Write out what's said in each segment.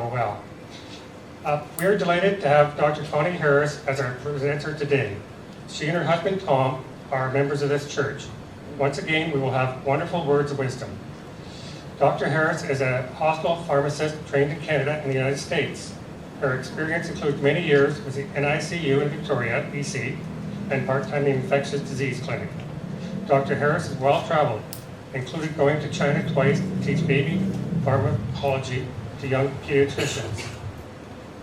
well. We are delighted to have Dr. Connie Harris as our presenter today. She and her husband Tom are members of this church. Once again, we will have wonderful words of wisdom. Dr. Harris is a hospital pharmacist trained in Canada and the United States. Her experience includes many years with the NICU in Victoria, BC, and part-time in the infectious disease clinic. Dr. Harris is well-traveled, including going to China twice to teach baby pharmacology to young pediatricians.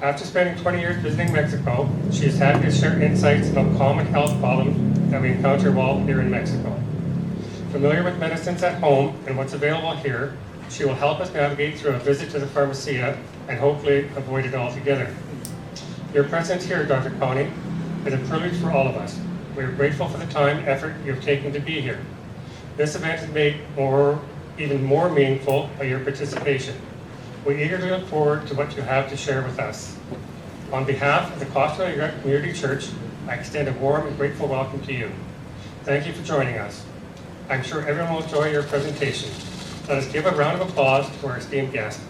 After spending 20 years visiting Mexico, she is happy to share insights about common health problems that we encounter while here in Mexico. Familiar with medicines at home and what's available here, she will help us navigate through a visit to the pharmacia and hopefully avoid it altogether. Your presence here, Dr. Connie, is a privilege for all of us. We are grateful for the time and effort you have taken to be here. This event is made even more meaningful by your participation. We eagerly look forward to what you have to share with us. On behalf of the Costa Community Church, I extend a warm and grateful welcome to you. Thank you for joining us. I'm sure everyone will enjoy your presentation. Let us give a round of applause to our esteemed guest.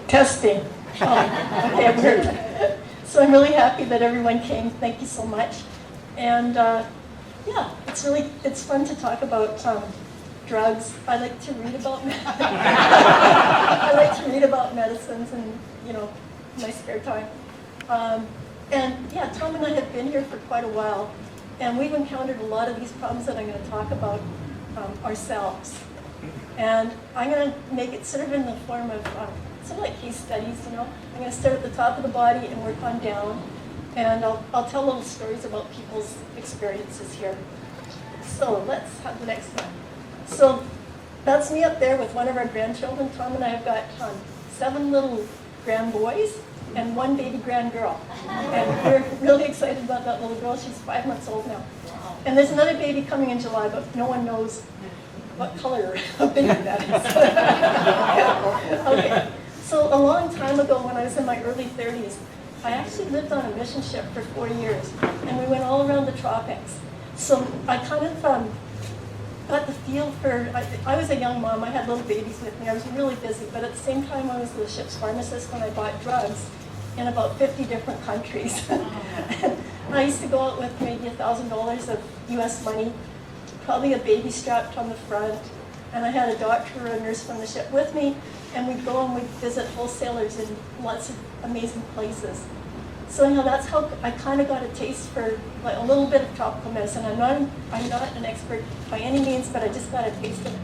Testing. Oh, okay, I'm here. So I'm really happy that everyone came. Thank you so much. And yeah, it's fun to talk about drugs. I like to read about I like to read about medicines and my spare time. And yeah, Tom and I have been here for quite a while, and we've encountered a lot of these problems that I'm going to talk about ourselves. And I'm going to make it sort of in the form of sort of like case studies, I'm going to start at the top of the body and work on down, and I'll tell little stories about people's experiences here. So let's have the next one. So that's me up there with one of our grandchildren. Tom and I have got 7 little grand boys and 1 baby grand girl. And we're really excited about that little girl. She's 5 months old now. And there's another baby coming in July, but no one knows what color of baby that is. Okay. So a long time ago, when I was in my early 30s, I actually lived on a mission ship for 4 years, and we went all around the tropics. So I kind of got the feel for, I was a young mom, I had little babies with me, I was really busy, but at the same time I was the ship's pharmacist when I bought drugs in about 50 different countries. I used to go out with maybe $1,000 of US money, probably a baby strapped on the front, and I had a doctor or a nurse from the ship with me, and we'd go and we'd visit wholesalers in lots of amazing places. So that's how I kind of got a taste for like a little bit of tropical medicine. I'm not an expert by any means, but I just got a taste of it.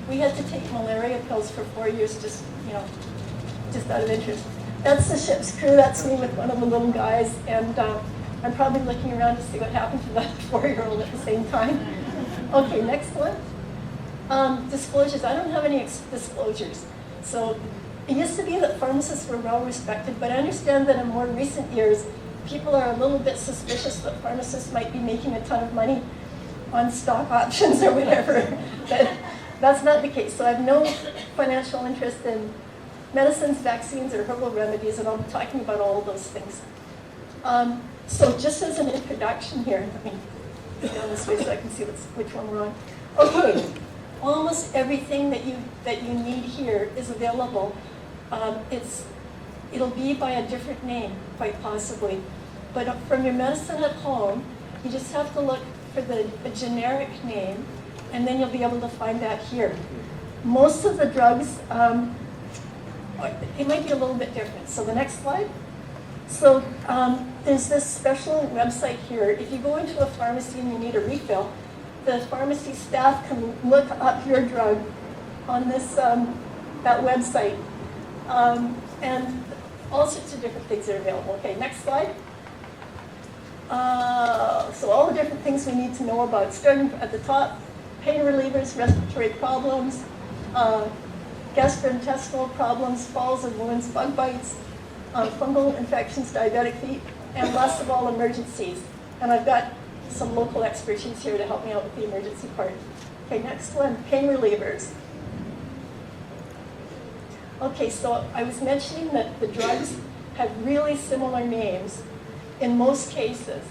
We had to take malaria pills for 4 years, just out of interest. That's the ship's crew. That's me with one of the little guys, and I'm probably looking around to see what happened to that 4-year-old at the same time. Okay, next one. Disclosures. I don't have any disclosures. So it used to be that pharmacists were well respected, but I understand that in more recent years, people are a little bit suspicious that pharmacists might be making a ton of money on stock options or whatever. But that's not the case. So I have no financial interest in medicines, vaccines, or herbal remedies, and I'll be talking about all of those things. So just as an introduction here, let me go down this way so I can see which one we're on. Okay. Almost everything that you need here is available. It'll be by a different name, quite possibly. But from your medicine at home, you just have to look for a generic name, and then you'll be able to find that here. Most of the drugs, it might be a little bit different. So the next slide. So there's this special website here. If you go into a pharmacy and you need a refill, the pharmacy staff can look up your drug on this that website, and all sorts of different things are available. Okay, next slide. So all the different things we need to know about. Starting at the top, pain relievers, respiratory problems, gastrointestinal problems, falls and wounds, bug bites, fungal infections, diabetic feet, and last of all, emergencies. And I've got some local expertise here to help me out with the emergency part. Okay, next one, pain relievers. Okay, so I was mentioning that the drugs have really similar names in most cases.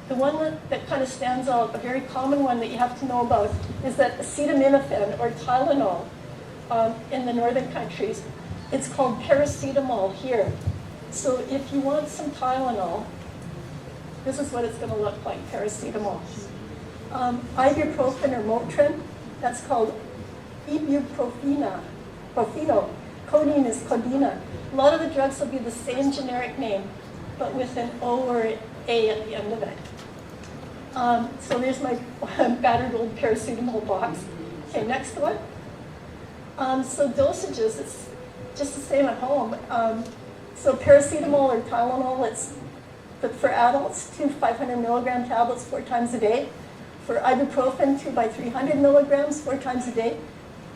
The one that kind of stands out, a very common one that you have to know about, is that acetaminophen or Tylenol in the northern countries, it's called paracetamol here. So if you want some Tylenol, this is what it's going to look like, paracetamol. Ibuprofen or Motrin, that's called ibuprofeno. Codeine is codeina. A lot of the drugs will be the same generic name, but with an O or an A at the end of it. So there's my battered old paracetamol box. Okay, next one. So dosages, it's just the same at home. So paracetamol or Tylenol, but for adults, 2 500 milligram tablets 4 times a day. For ibuprofen, 2 by 300 milligrams 4 times a day.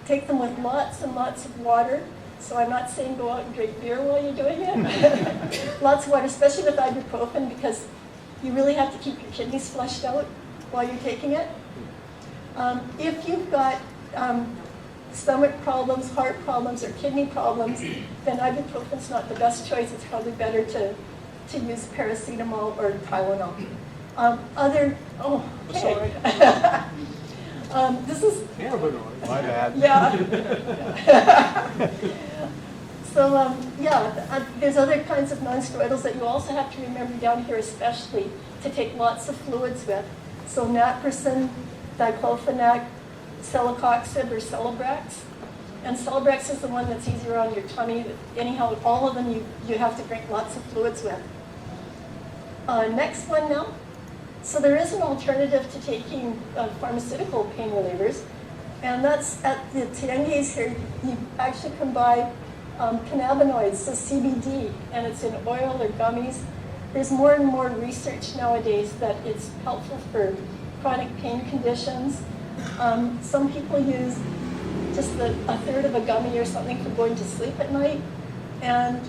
Take them with lots and lots of water. So I'm not saying go out and drink beer while you're doing it. Lots of water, especially with ibuprofen, because you really have to keep your kidneys flushed out while you're taking it. If you've got stomach problems, heart problems, or kidney problems, then ibuprofen's not the best choice. It's probably better to use paracetamol or Tylenol. Okay. This is... My bad. Yeah. So, there's other kinds of non-steroidals that you also have to remember down here especially to take lots of fluids with. So naproxen, diclofenac, celecoxib or Celebrex. And Celebrex is the one that's easier on your tummy. Anyhow, all of them you have to drink lots of fluids with. Next one now. So there is an alternative to taking pharmaceutical pain relievers. And that's at the Tianguis here, you actually can buy cannabinoids, so CBD, and it's in oil or gummies. There's more and more research nowadays that it's helpful for chronic pain conditions. Some people use just a third of a gummy or something for going to sleep at night. And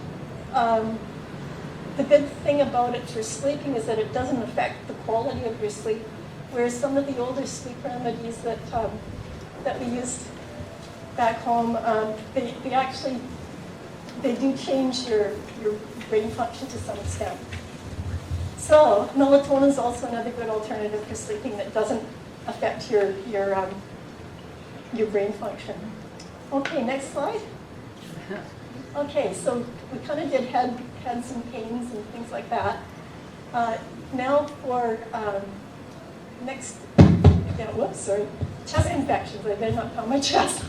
the good thing about it for sleeping is that it doesn't affect the quality of your sleep, whereas some of the older sleep remedies that we used back home, they do change your brain function to some extent. So melatonin is also another good alternative for sleeping that doesn't affect your brain function. Okay, next slide. Okay, so we kind of did heads and pains and things like that. Now for next, chest infections. I better not pound my chest.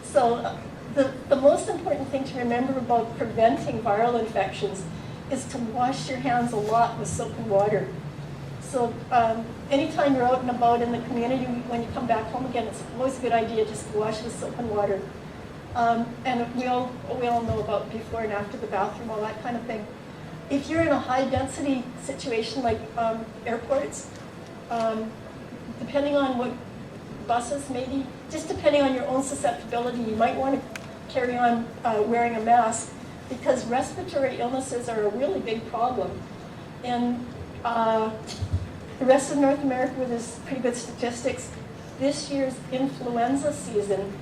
So the most important thing to remember about preventing viral infections is to wash your hands a lot with soap and water. So anytime you're out and about in the community, when you come back home again, it's always a good idea just to wash with soap and water. And we all know about before and after the bathroom, all that kind of thing. If you're in a high density situation like airports, depending on what buses, maybe, just depending on your own susceptibility, you might want to carry on wearing a mask, because respiratory illnesses are a really big problem. In the rest of North America, where there's pretty good statistics, this year's influenza season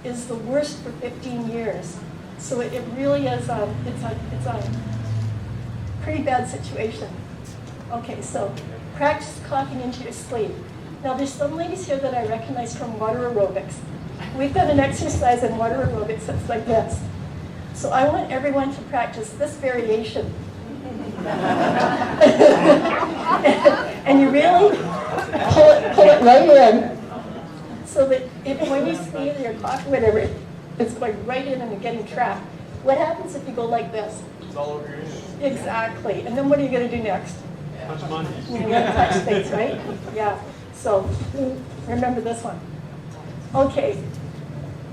is the worst for 15 years. So it really is, it's a pretty bad situation. Okay, so practice coughing into your sleep. Now there's some ladies here that I recognize from water aerobics. We've done an exercise in water aerobics that's like this. So I want everyone to practice this variation. And you really pull it right in, so that when you sneeze or cough or whatever, it's going right in and you're getting trapped. What happens if you go like this? It's all over your hands. Exactly. And then what are you going to do next? Touch money. You're going to touch things, right? Yeah. So remember this one. Okay.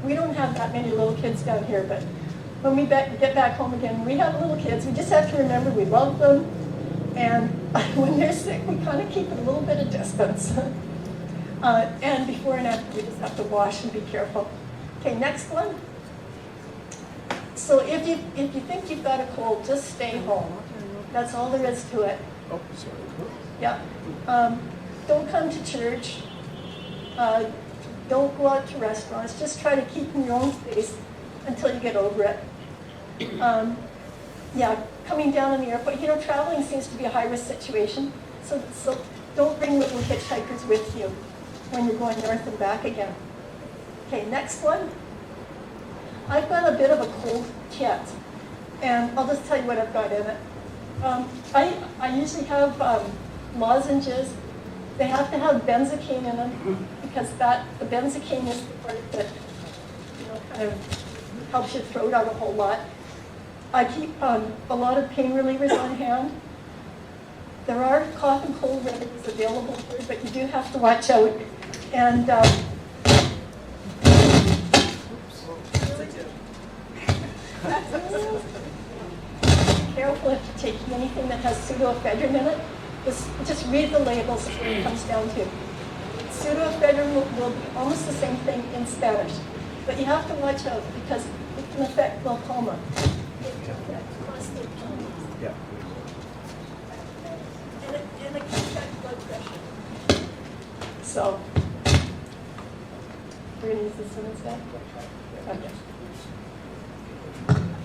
We don't have that many little kids down here, but when we get back home again, we have little kids. We just have to remember we love them. And when they're sick, we kind of keep a little bit of distance. And before and after, we just have to wash and be careful. Okay, next one. So if you think you've got a cold, just stay home. That's all there is to it. Oh, sorry. Yeah. Don't come to church. Don't go out to restaurants. Just try to keep in your own space until you get over it. Yeah, coming down in the airport, traveling seems to be a high-risk situation. So don't bring little hitchhikers with you when you're going north and back again. Okay, next one. I've got a bit of a cold kit, and I'll just tell you what I've got in it. I usually have lozenges. They have to have benzocaine in them because the benzocaine is the part that kind of helps your throat out a whole lot. I keep a lot of pain relievers on hand. There are cough and cold remedies available here, but you do have to watch out. And be careful if you're taking anything that has pseudoephedrine in it. Just read the labels when it comes down to. Pseudoephedrine will be almost the same thing in Spanish, but you have to watch out because it can affect glaucoma. It can affect prostate cancer. Yeah. And it can affect blood pressure. So, we're going to use this one instead? Okay.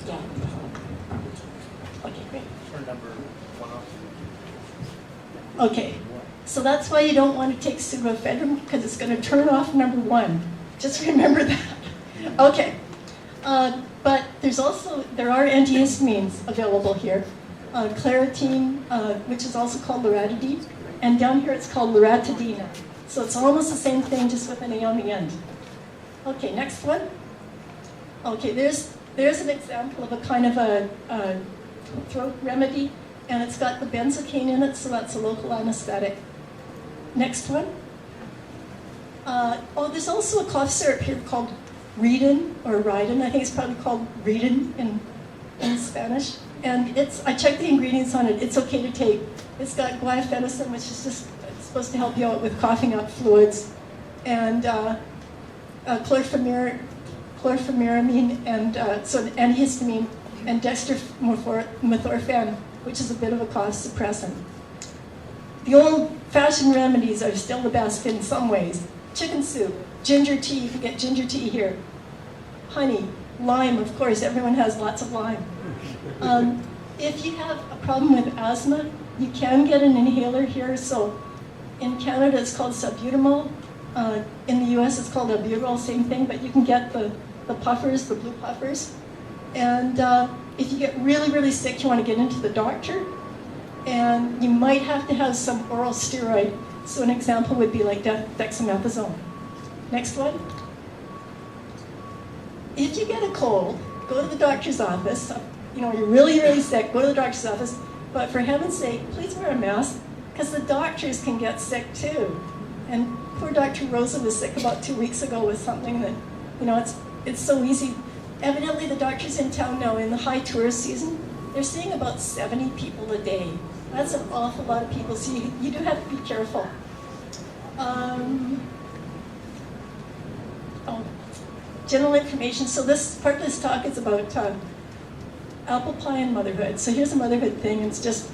Yeah. Okay, great. Turn number 1 off. Okay, so that's why you don't want to take pseudoephedrine because it's going to turn off number 1. Just remember that. Okay, but there are antihistamines available here. Claritine, which is also called loratadine, and down here it's called loratadine. So it's almost the same thing, just with an A on the end. Okay, next one. Okay, there's an example of a kind of a throat remedy, and it's got the benzocaine in it, so that's a local anesthetic. Next one. There's also a cough syrup here called Redin or Riden. I think it's probably called Redin in Spanish. And I checked the ingredients on it. It's okay to take. It's got guaifenesin, which is just supposed to help you out with coughing up fluids, and chlorpheniramine, and so an antihistamine, and dextromethorphan, which is a bit of a cough suppressant. The old-fashioned remedies are still the best in some ways. Chicken soup, ginger tea, you can get ginger tea here. Honey, lime, of course, everyone has lots of lime. If you have a problem with asthma, you can get an inhaler here. So in Canada, it's called salbutamol. In the US, it's called albuterol, same thing, but you can get the puffers, the blue puffers. And if you get really, really sick, you want to get into the doctor, and you might have to have some oral steroid. So an example would be like dexamethasone. Next one. If you get a cold, go to the doctor's office. You're really, really sick, go to the doctor's office. But for heaven's sake, please wear a mask, because the doctors can get sick too. And poor Dr. Rosa was sick about 2 weeks ago with something that, it's so easy. Evidently, the doctors in town now, in the high tourist season, they're seeing about 70 people a day. That's an awful lot of people, so you do have to be careful. General information. So this part of this talk is about apple pie and motherhood. So here's a motherhood thing. It's just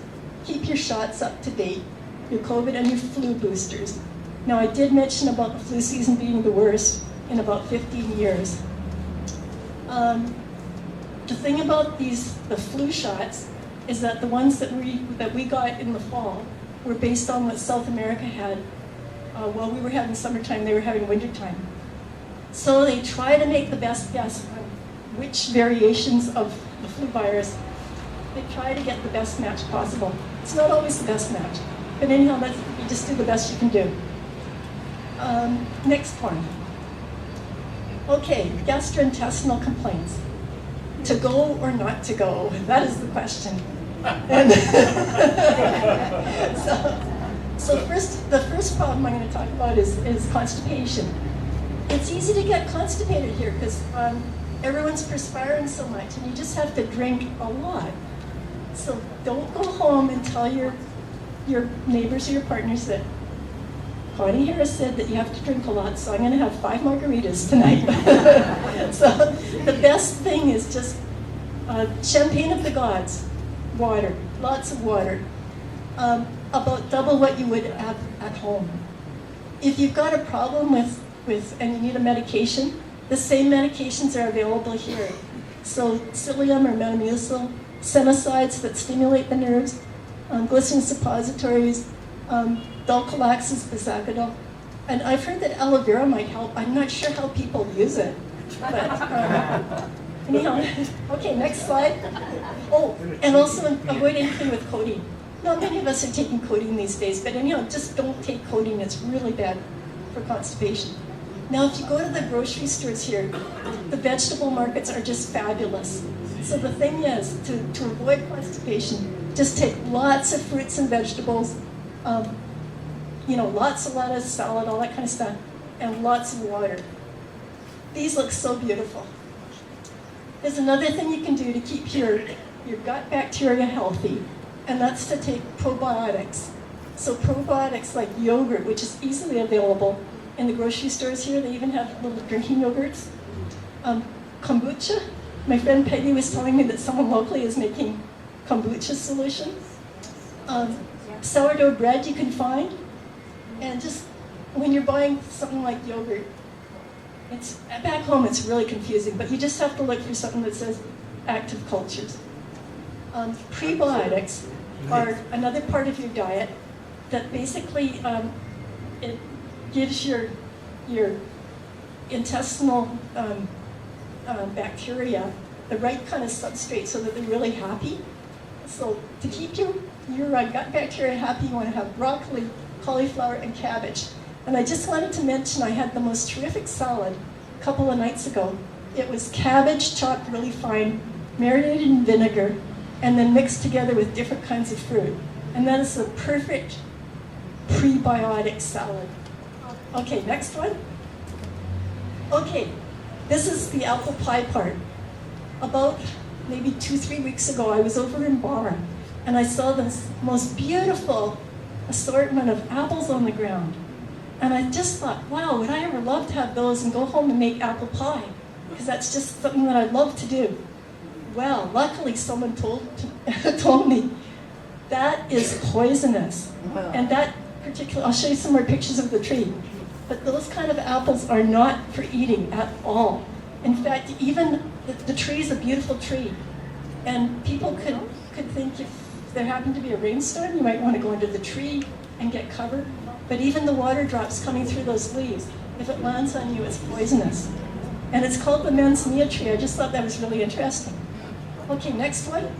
keep your shots up to date, your COVID and your flu boosters. Now, I did mention about the flu season being the worst in about 15 years. The thing about the flu shots is that the ones that we got in the fall were based on what South America had. While we were having summertime, they were having wintertime. So they try to make the best guess on which variations of the flu virus. They try to get the best match possible. It's not always the best match, but anyhow, you just do the best you can do. Next one. Okay, gastrointestinal complaints. To go or not to go? That is the question. And the first problem I'm going to talk about is constipation. It's easy to get constipated here because everyone's perspiring so much, and you just have to drink a lot. So don't go home and tell your neighbors or your partners that Connie Harris said that you have to drink a lot, so I'm going to have 5 margaritas tonight. So the best thing is just champagne of the gods, water, lots of water, about double what you would have at home. If you've got a problem and you need a medication, the same medications are available here. So psyllium or metamucil, semicides that stimulate the nerves, glycerin suppositories, Dulcolaxis bisacidal. And I've heard that aloe vera might help. I'm not sure how people use it. But anyhow, okay, next slide. Oh, and also avoid anything with codeine. Not many of us are taking codeine these days, but anyhow, just don't take codeine. It's really bad for constipation. Now, if you go to the grocery stores here, the vegetable markets are just fabulous. So the thing is, to avoid constipation, just take lots of fruits and vegetables, lots of lettuce, salad, all that kind of stuff, and lots of water. These look so beautiful. There's another thing you can do to keep your gut bacteria healthy, and that's to take probiotics. So probiotics like yogurt, which is easily available in the grocery stores here. They even have little drinking yogurts. Kombucha. My friend Peggy was telling me that someone locally is making kombucha solution. Sourdough bread you can find. And just when you're buying something like yogurt, back home it's really confusing, but you just have to look for something that says active cultures. Prebiotics are another part of your diet that basically it gives your intestinal bacteria the right kind of substrate so that they're really happy. So to keep your gut bacteria happy, you want to have broccoli, cauliflower, and cabbage. And I just wanted to mention I had the most terrific salad a couple of nights ago. It was cabbage chopped really fine, marinated in vinegar, and then mixed together with different kinds of fruit. And that is the perfect prebiotic salad. Okay, next one. Okay, this is the apple pie part. About maybe 2-3 weeks ago, I was over in Bar, and I saw this most beautiful assortment of apples on the ground. And I just thought, wow, would I ever love to have those and go home and make apple pie? Because that's just something that I'd love to do. Well, luckily someone told me that is poisonous. And that particular, I'll show you some more pictures of the tree. But those kind of apples are not for eating at all. In fact, even the tree is a beautiful tree. And people could think if there happened to be a rainstorm, you might want to go under the tree and get covered. But even the water drops coming through those leaves, if it lands on you, it's poisonous. And it's called the manzanilla tree. I just thought that was really interesting. Okay, next one.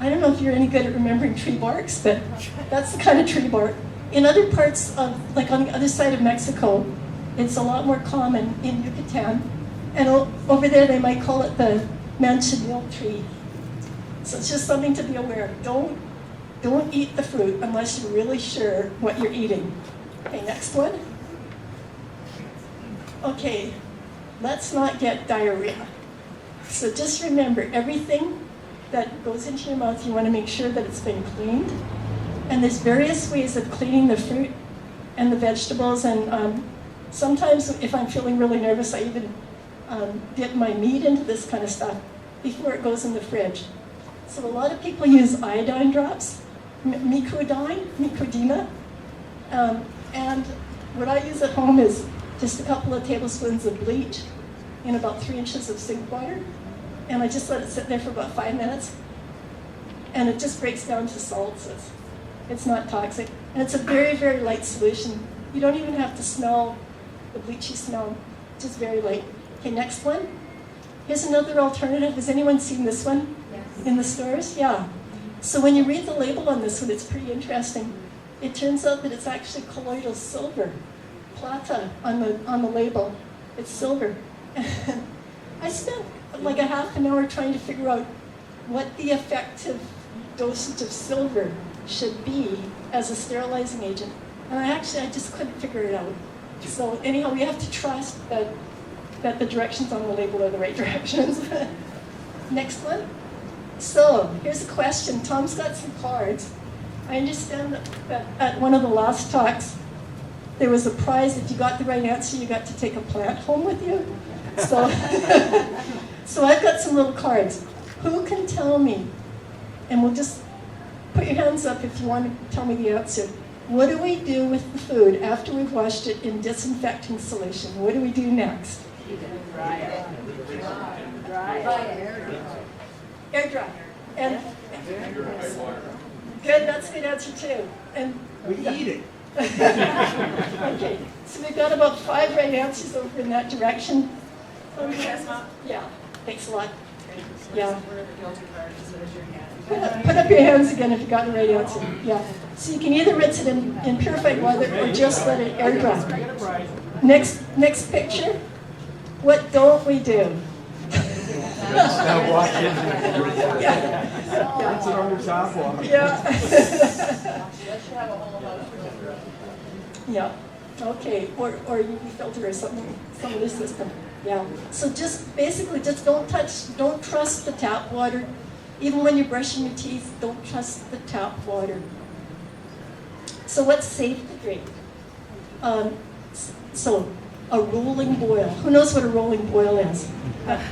I don't know if you're any good at remembering tree barks, but that's the kind of tree bark. In other parts of, like on the other side of Mexico, it's a lot more common in Yucatan. And over there, they might call it the manzanilla tree. So it's just something to be aware of. Don't eat the fruit unless you're really sure what you're eating. Okay, next one. Okay, let's not get diarrhea. So just remember, everything that goes into your mouth, you want to make sure that it's been cleaned. And there's various ways of cleaning the fruit and the vegetables. And sometimes if I'm feeling really nervous, I even dip my meat into this kind of stuff before it goes in the fridge. So a lot of people use iodine drops, mycodina. And what I use at home is just a couple of tablespoons of bleach in about 3 inches of sink water. And I just let it sit there for about 5 minutes. And it just breaks down to salts. It's not toxic. And it's a very, very light solution. You don't even have to smell the bleachy smell, just very light. Okay, next one. Here's another alternative. Has anyone seen this one? Yes. In the stores? Yeah. So when you read the label on this one, it's pretty interesting. It turns out that it's actually colloidal silver, plata on the label. It's silver. I spent like a half an hour trying to figure out what the effective dosage of silver should be as a sterilizing agent. And I just couldn't figure it out. So anyhow, we have to trust that the directions on the label are the right directions. Next one. So here's a question. Tom's got some cards. I understand that at one of the last talks, there was a prize. If you got the right answer, you got to take a plant home with you. So, so I've got some little cards. Who can tell me, and we'll just put your hands up if you want to tell me the answer. What do we do with the food after we've washed it in disinfecting solution? What do we do next? Dry it. Air dry. And good, that's a good answer too. And We eat it. okay, so we've got about 5 right answers over in that direction. Yeah, thanks a lot. Yeah. Put up your hands again if you got the right answer. Yeah. So you can either rinse it in purified water or just let it air dry. Next picture. What don't we do? Now watch it. Yeah. Rinse it on the top water. Yeah. Yeah. Okay. Or you filter or something, some of the system. Yeah. So just basically just don't trust the tap water. Even when you're brushing your teeth, don't trust the tap water. So what's safe to drink? So a rolling boil. Who knows what a rolling boil is?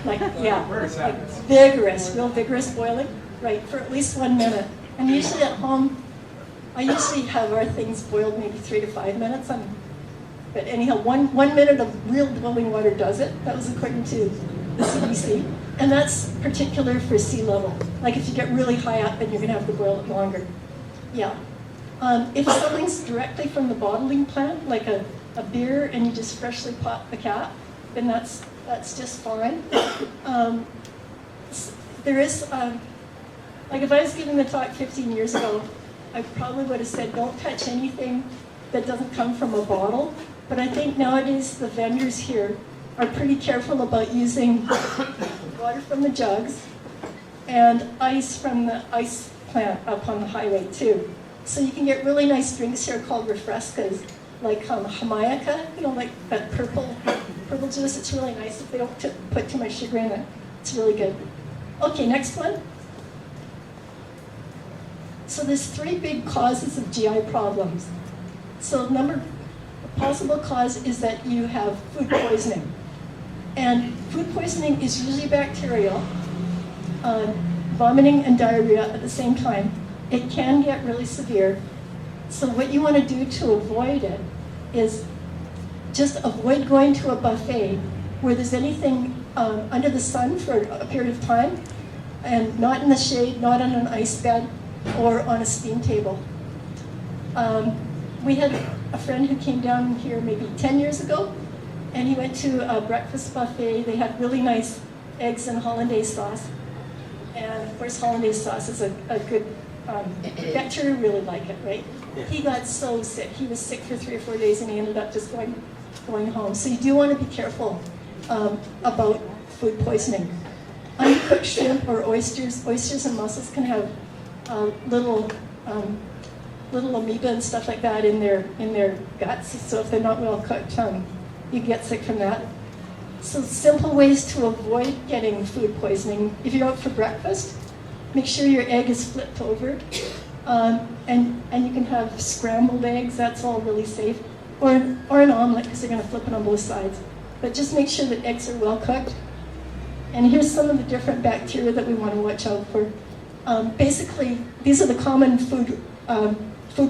Where is that? Real vigorous boiling, right, for at least 1 minute. And usually at home, I usually have our things boiled maybe 3 to 5 minutes. But anyhow, one minute of real boiling water does it. That was according to the CDC. And that's particular for sea level. Like if you get really high up, then you're going to have to boil it longer. Yeah. If something's directly from the bottling plant, like a beer, and you just freshly pop the cap, then that's just fine. There is, like if I was giving the talk 15 years ago, I probably would have said don't touch anything that doesn't come from a bottle. But I think nowadays the vendors here are pretty careful about using water from the jugs and ice from the ice plant up on the highway too. So you can get really nice drinks here called refrescas, like Jamaica, like that purple juice. It's really nice if they don't put too much sugar in it. It's really good. Okay, next one. So there's 3 big causes of GI problems. So possible cause is that you have food poisoning. And food poisoning is usually bacterial, vomiting and diarrhea at the same time. It can get really severe. So what you want to do to avoid it is just avoid going to a buffet where there's anything under the sun for a period of time, and not in the shade, not on an ice bed, or on a steam table. We had a friend who came down here maybe 10 years ago, and he went to a breakfast buffet. They had really nice eggs and hollandaise sauce. And of course, hollandaise sauce is a good, bacteria really like it, right? He got so sick. He was sick for 3 or 4 days, and he ended up just going home. So you do want to be careful about food poisoning. Uncooked shrimp or oysters and mussels can have little amoeba and stuff like that in their guts. So if they're not well cooked, you get sick from that. So simple ways to avoid getting food poisoning. If you're out for breakfast, make sure your egg is flipped over. And you can have scrambled eggs, that's all really safe. Or an omelet, because they're going to flip it on both sides. But just make sure that eggs are well cooked. And here's some of the different bacteria that we want to watch out for. Basically, these are the common food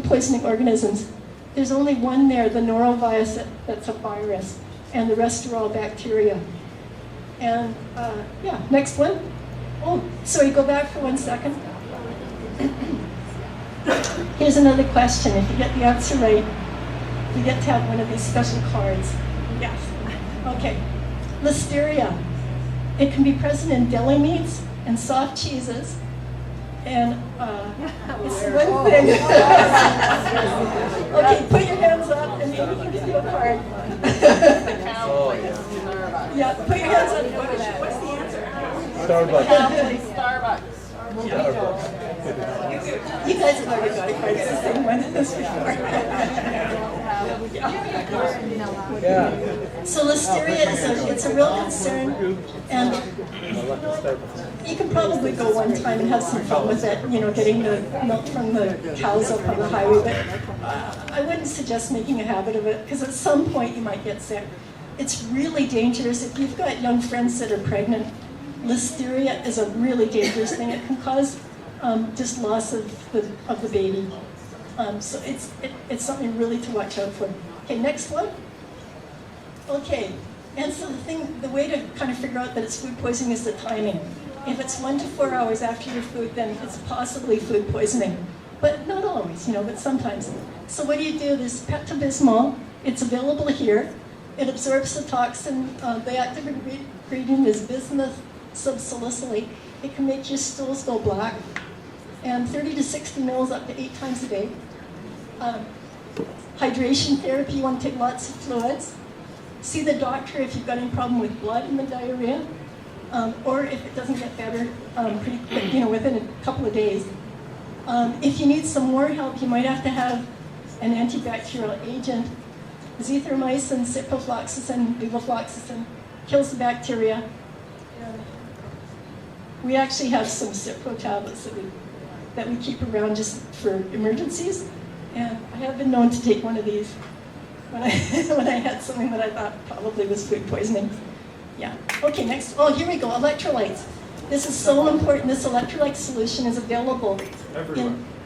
poisoning organisms. There's only one there, the norovirus, that's a virus, and the rest are all bacteria. And yeah, next one. Oh, sorry, go back for 1 second. Here's another question. If you get the answer right, you get to have one of these special cards. Yes. Okay. Listeria. It can be present in deli meats and soft cheeses. And it's one thing. Okay, put your hands up and maybe we can give you a card. Yeah, put your hands up. What's the answer? Starbucks. You guys have already got a card. It's the same one as before. So listeria it's a real concern, and you can probably go one time and have some fun with it, getting the milk from the cows up on the highway, but I wouldn't suggest making a habit of it, because at some point you might get sick. It's really dangerous. If you've got young friends that are pregnant, listeria is a really dangerous thing. It can cause just loss of the baby. So it's something really to watch out for. Okay, next one. Okay, and so the way to kind of figure out that it's food poisoning is the timing. If it's 1 to 4 hours after your food, then it's possibly food poisoning. but not always, but sometimes. So what do? There's Pepto-Bismol. It's available here. It absorbs the toxin. The active ingredient is bismuth subsalicylate. It can make your stools go black. And 30 to 60 mils up to 8 times a day. Hydration therapy, you want to take lots of fluids. See the doctor if you've got any problem with blood in the diarrhea, or if it doesn't get better pretty quick, within a couple of days. If you need some more help, you might have to have an antibacterial agent. Zithromycin, ciprofloxacin, levofloxacin kills the bacteria. We actually have some Cipro tablets that we keep around just for emergencies. And I have been known to take one of these when I had something that I thought probably was food poisoning. Yeah. Okay, next. Oh, here we go. Electrolytes. This is so important. This electrolyte solution is available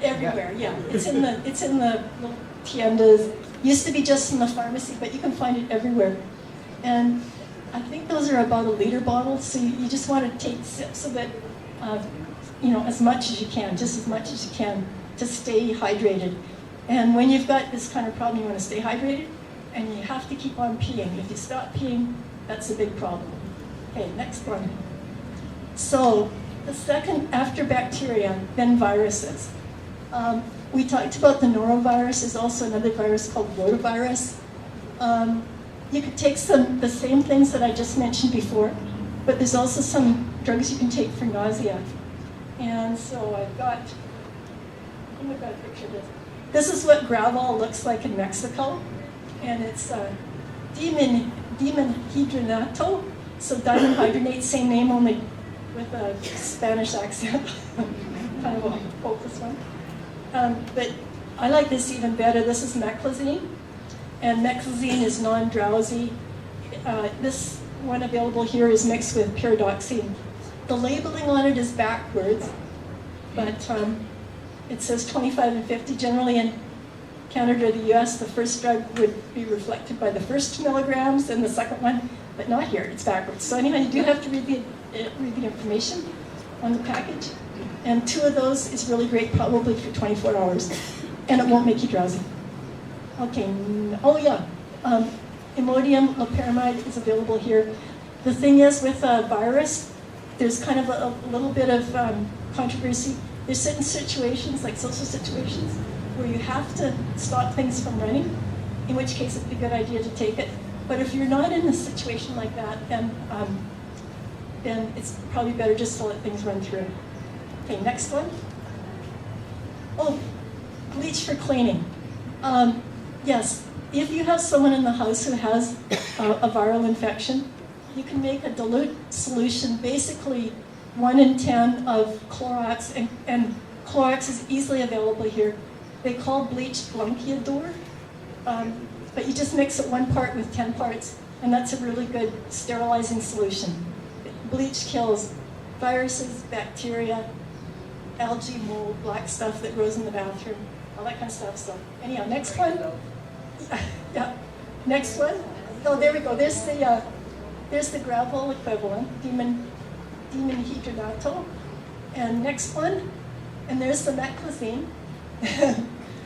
everywhere. Yeah. It's in the little tiendas. Used to be just in the pharmacy, but you can find it everywhere. And I think those are about a liter bottle, so you just want to take sips of it, as much as you can, just as much as you can, to stay hydrated. And when you've got this kind of problem, you want to stay hydrated, and you have to keep on peeing. If you stop peeing, that's a big problem. Okay, next one. So the second, after bacteria, then viruses. We talked about the norovirus. There's also another virus called rotavirus. You could take the same things that I just mentioned before, but there's also some drugs you can take for nausea. And so I've got a picture of this. This is what Gravol looks like in Mexico, and it's dimenhydrinato, so diamond hydronate, same name, only with a Spanish accent. Kind of a hopeless one. But I like this even better. This is meclizine, and meclizine is non-drowsy. This one available here is mixed with pyridoxine. The labeling on it is backwards, but it says 25 and 50. Generally in Canada or the US, the first drug would be reflected by the first 2 milligrams and the second one, but not here, it's backwards. So anyhow, you do have to read the information on the package. And 2 of those is really great, probably for 24 hours, and it won't make you drowsy. Okay, Imodium loperamide is available here. The thing is, with a virus, there's kind of a little bit of controversy. There's certain situations, like social situations, where you have to stop things from running, in which case it'd be a good idea to take it. But if you're not in a situation like that, then it's probably better just to let things run through. Okay, next one. Oh, bleach for cleaning. Yes, if you have someone in the house who has a viral infection, you can make a dilute solution, basically 1 in 10 of Clorox, and Clorox is easily available here. They call bleach blanqueador, but you just mix it 1 part with 10 parts, and that's a really good sterilizing solution. Bleach kills viruses, bacteria, algae, mold, black stuff that grows in the bathroom, all that kind of stuff. So anyhow, next one. Yeah, next one. Oh, there we go. There's the Gravol equivalent, dimenhydrinato. And next one, and there's the meclizine.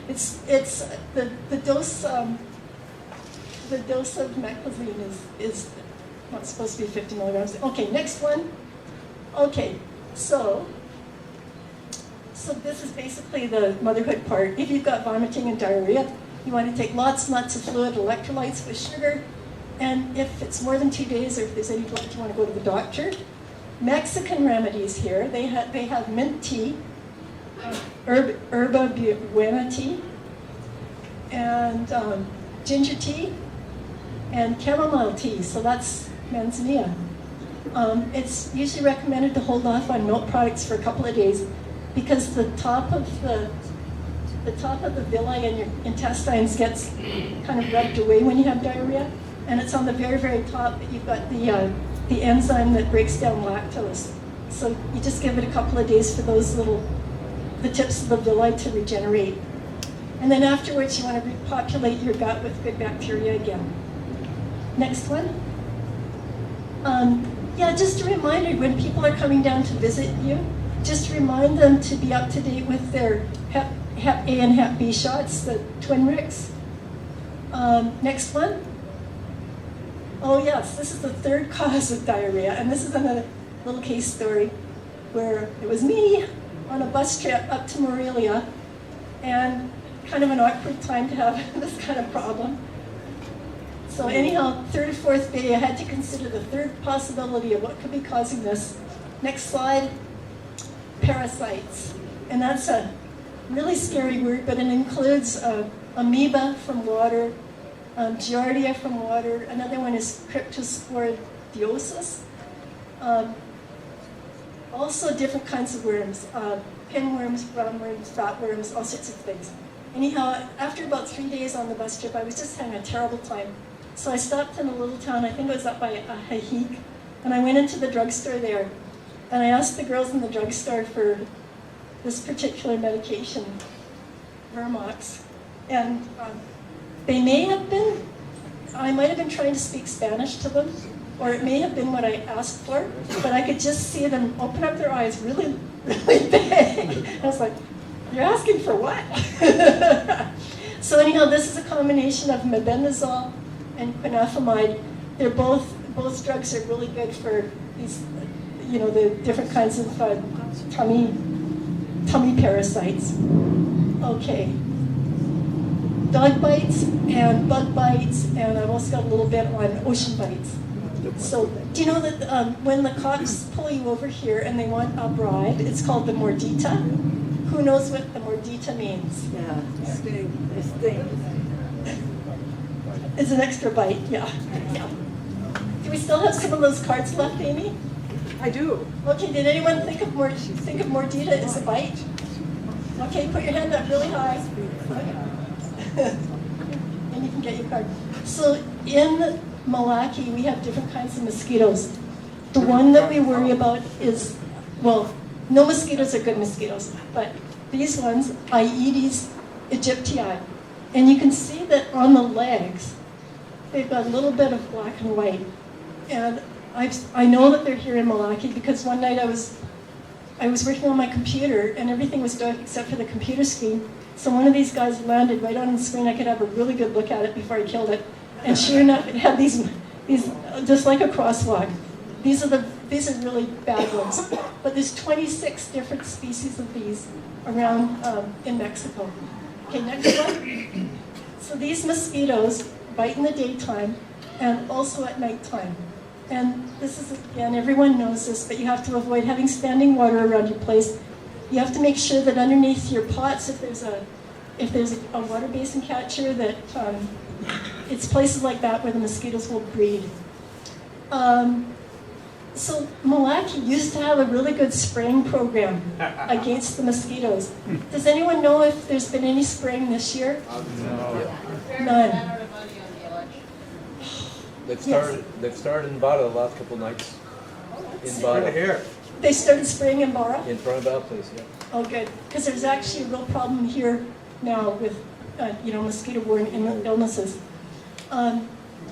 it's the dose. The dose of meclizine is not supposed to be 50 milligrams. Okay, next one. Okay, so this is basically the motherhood part. If you've got vomiting and diarrhea, you want to take lots and lots of fluid, electrolytes with sugar. And if it's more than 2 days, or if there's any blood, you want to go to the doctor. Mexican remedies here. They have mint tea, herba buena tea, and ginger tea, and chamomile tea. So that's manzanilla. It's usually recommended to hold off on milk products for a couple of days, because the top of the villi in your intestines gets kind of rubbed away when you have diarrhea, and it's on the very, very top that you've got the enzyme that breaks down lactose. So you just give it a couple of days for the tips of the villi to regenerate. And then afterwards, you want to repopulate your gut with good bacteria again. Next one. Yeah, just a reminder, when people are coming down to visit you, just remind them to be up to date with their Hep A and Hep B shots, the twin Ricks. Next one. Oh yes, this is the third cause of diarrhea, and this is another little case story where it was me on a bus trip up to Morelia, and kind of an awkward time to have this kind of problem. So anyhow, third or fourth day, I had to consider the third possibility of what could be causing this. Next slide, parasites. And that's a really scary word, but it includes amoeba from water, giardia from water. Another one is cryptosporidiosis. Also different kinds of worms, pinworms, roundworms, flatworms, all sorts of things. Anyhow, after about 3 days on the bus trip, I was just having a terrible time. So I stopped in a little town, I think it was up by Hahik, and I went into the drugstore there. And I asked the girls in the drugstore for this particular medication, Vermox. And they may have been, I might have been trying to speak Spanish to them, or it may have been what I asked for, but I could just see them open up their eyes really, really big. I was like, you're asking for what? So anyhow, this is a combination of mebendazole and quinafamide. They're both drugs are really good for these, the different kinds of tummy parasites. Okay. Dog bites and bug bites, and I've also got a little bit on ocean bites. So, do you know that when the cops pull you over here and they want a bride, it's called the mordita? Who knows what the mordita means? Yeah, it stings. It's an extra bite, yeah. Do we still have some of those cards left, Amy? I do. Okay, did anyone think of mordita as a bite? Okay, put your hand up really high. And you can get your card. So in Malachy, we have different kinds of mosquitoes. The one that we worry about is, well, no mosquitoes are good mosquitoes, but these ones, Aedes aegypti. And you can see that on the legs, they've got a little bit of black and white. And I know that they're here in Malachy because one night I was working on my computer and everything was dark except for the computer screen. So one of these guys landed right on the screen. I could have a really good look at it before I killed it. And sure enough, it had these just like a crosswalk. These are really bad ones. But there's 26 different species of these around in Mexico. Okay, next one. So these mosquitoes bite in the daytime and also at nighttime. And this is, again, everyone knows this, but you have to avoid having standing water around your place. You have to make sure that underneath your pots, if there's a water basin catcher, that it's places like that where the mosquitoes will breed. So Malachy used to have a really good spraying program against the mosquitoes. Does anyone know if there's been any spraying this year? No. None. They've started in Vada the last couple of nights. In Vada. Here. They started spraying in Barra? In front of our place, yeah. Oh, good. Because there's actually a real problem here now with, mosquito-borne illnesses.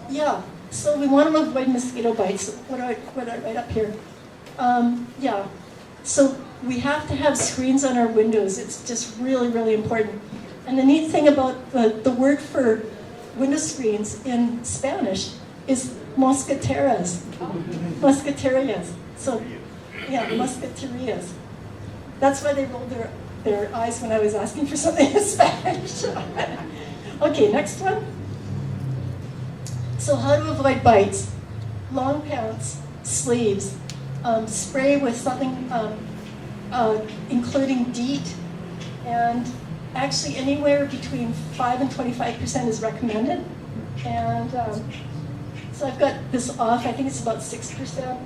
Yeah, so we want to avoid mosquito bites. What do I write up here? So we have to have screens on our windows. It's just really, really important. And the neat thing about the word for window screens in Spanish is mosqueteras. Mosqueterias. So, yeah, mosqueterias. That's why they rolled their eyes when I was asking for something in Spanish. Okay, next one. So how to avoid bites? Long pants, sleeves, spray with something including DEET, and actually anywhere between 5 and 25% is recommended. And so I've got this off, I think it's about 6%.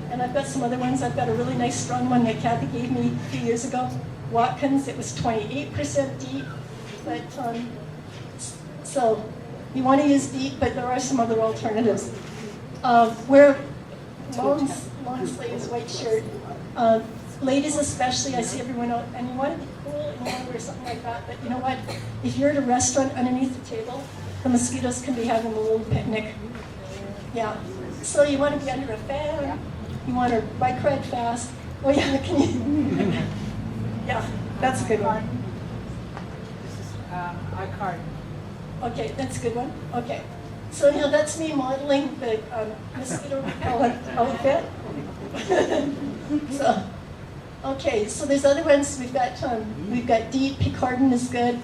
And I've got some other ones. I've got a really nice strong one that Kathy gave me a few years ago. Watkins, it was 28% DEET. But, so you want to use DEET, but there are some other alternatives. Wear long sleeves, white shirt. Ladies especially, I see everyone out, and you want to be cool and you want to wear something like that, but you know what? If you're at a restaurant underneath the table, the mosquitoes can be having a little picnic. Yeah. So you want to be under a fan. You want to bike ride fast. Oh yeah, can you? Yeah, that's a good one. I-card. Okay, that's a good one. Okay. So now that's me modeling the mosquito repellent outfit. So, okay, so there's other ones. We've got DEET, Picardin is good.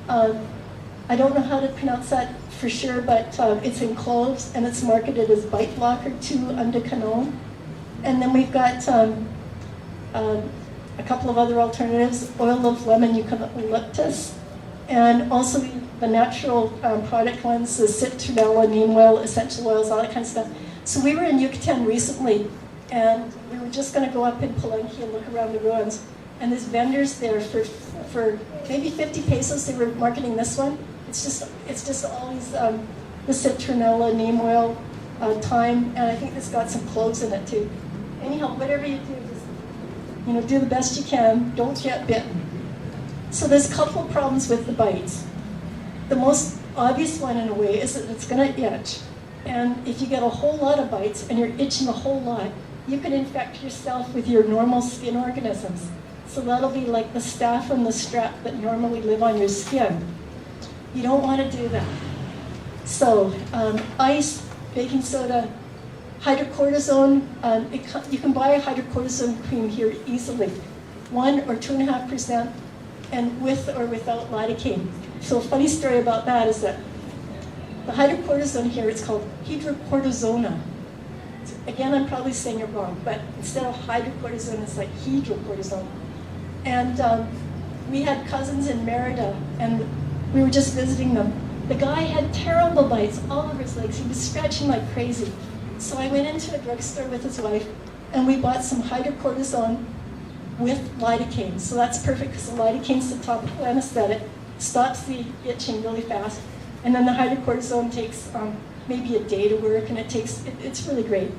I don't know how to pronounce that for sure, but it's in cloves and it's marketed as Bite Blocker 2 Undecanone. And then we've got a couple of other alternatives, oil of lemon eucalyptus, and also the natural product ones, the citronella, neem oil, essential oils, all that kind of stuff. So we were in Yucatan recently, and we were just going to go up in Palenque and look around the ruins. And there's vendors there for maybe 50 pesos. They were marketing this one. It's just all these the citronella, neem oil, thyme, and I think it's got some cloves in it too. Anyhow, whatever you do, just do the best you can. Don't get bitten. So there's a couple of problems with the bites. The most obvious one in a way is that it's going to itch. And if you get a whole lot of bites and you're itching a whole lot, you can infect yourself with your normal skin organisms. So that'll be like the staph and the strep that normally live on your skin. You don't want to do that. So ice, baking soda, hydrocortisone, you can buy a hydrocortisone cream here easily, 1 or 2.5%, and with or without lidocaine. So a funny story about that is that the hydrocortisone here, it's called hydrocortisona. Again, I'm probably saying it wrong, but instead of hydrocortisone, it's like hydrocortisone. And we had cousins in Merida, and we were just visiting them. The guy had terrible bites all over his legs. He was scratching like crazy. So I went into a drugstore with his wife, and we bought some hydrocortisone with lidocaine. So that's perfect because the lidocaine's the topical anesthetic, stops the itching really fast, and then the hydrocortisone takes maybe a day to work, and it's really great.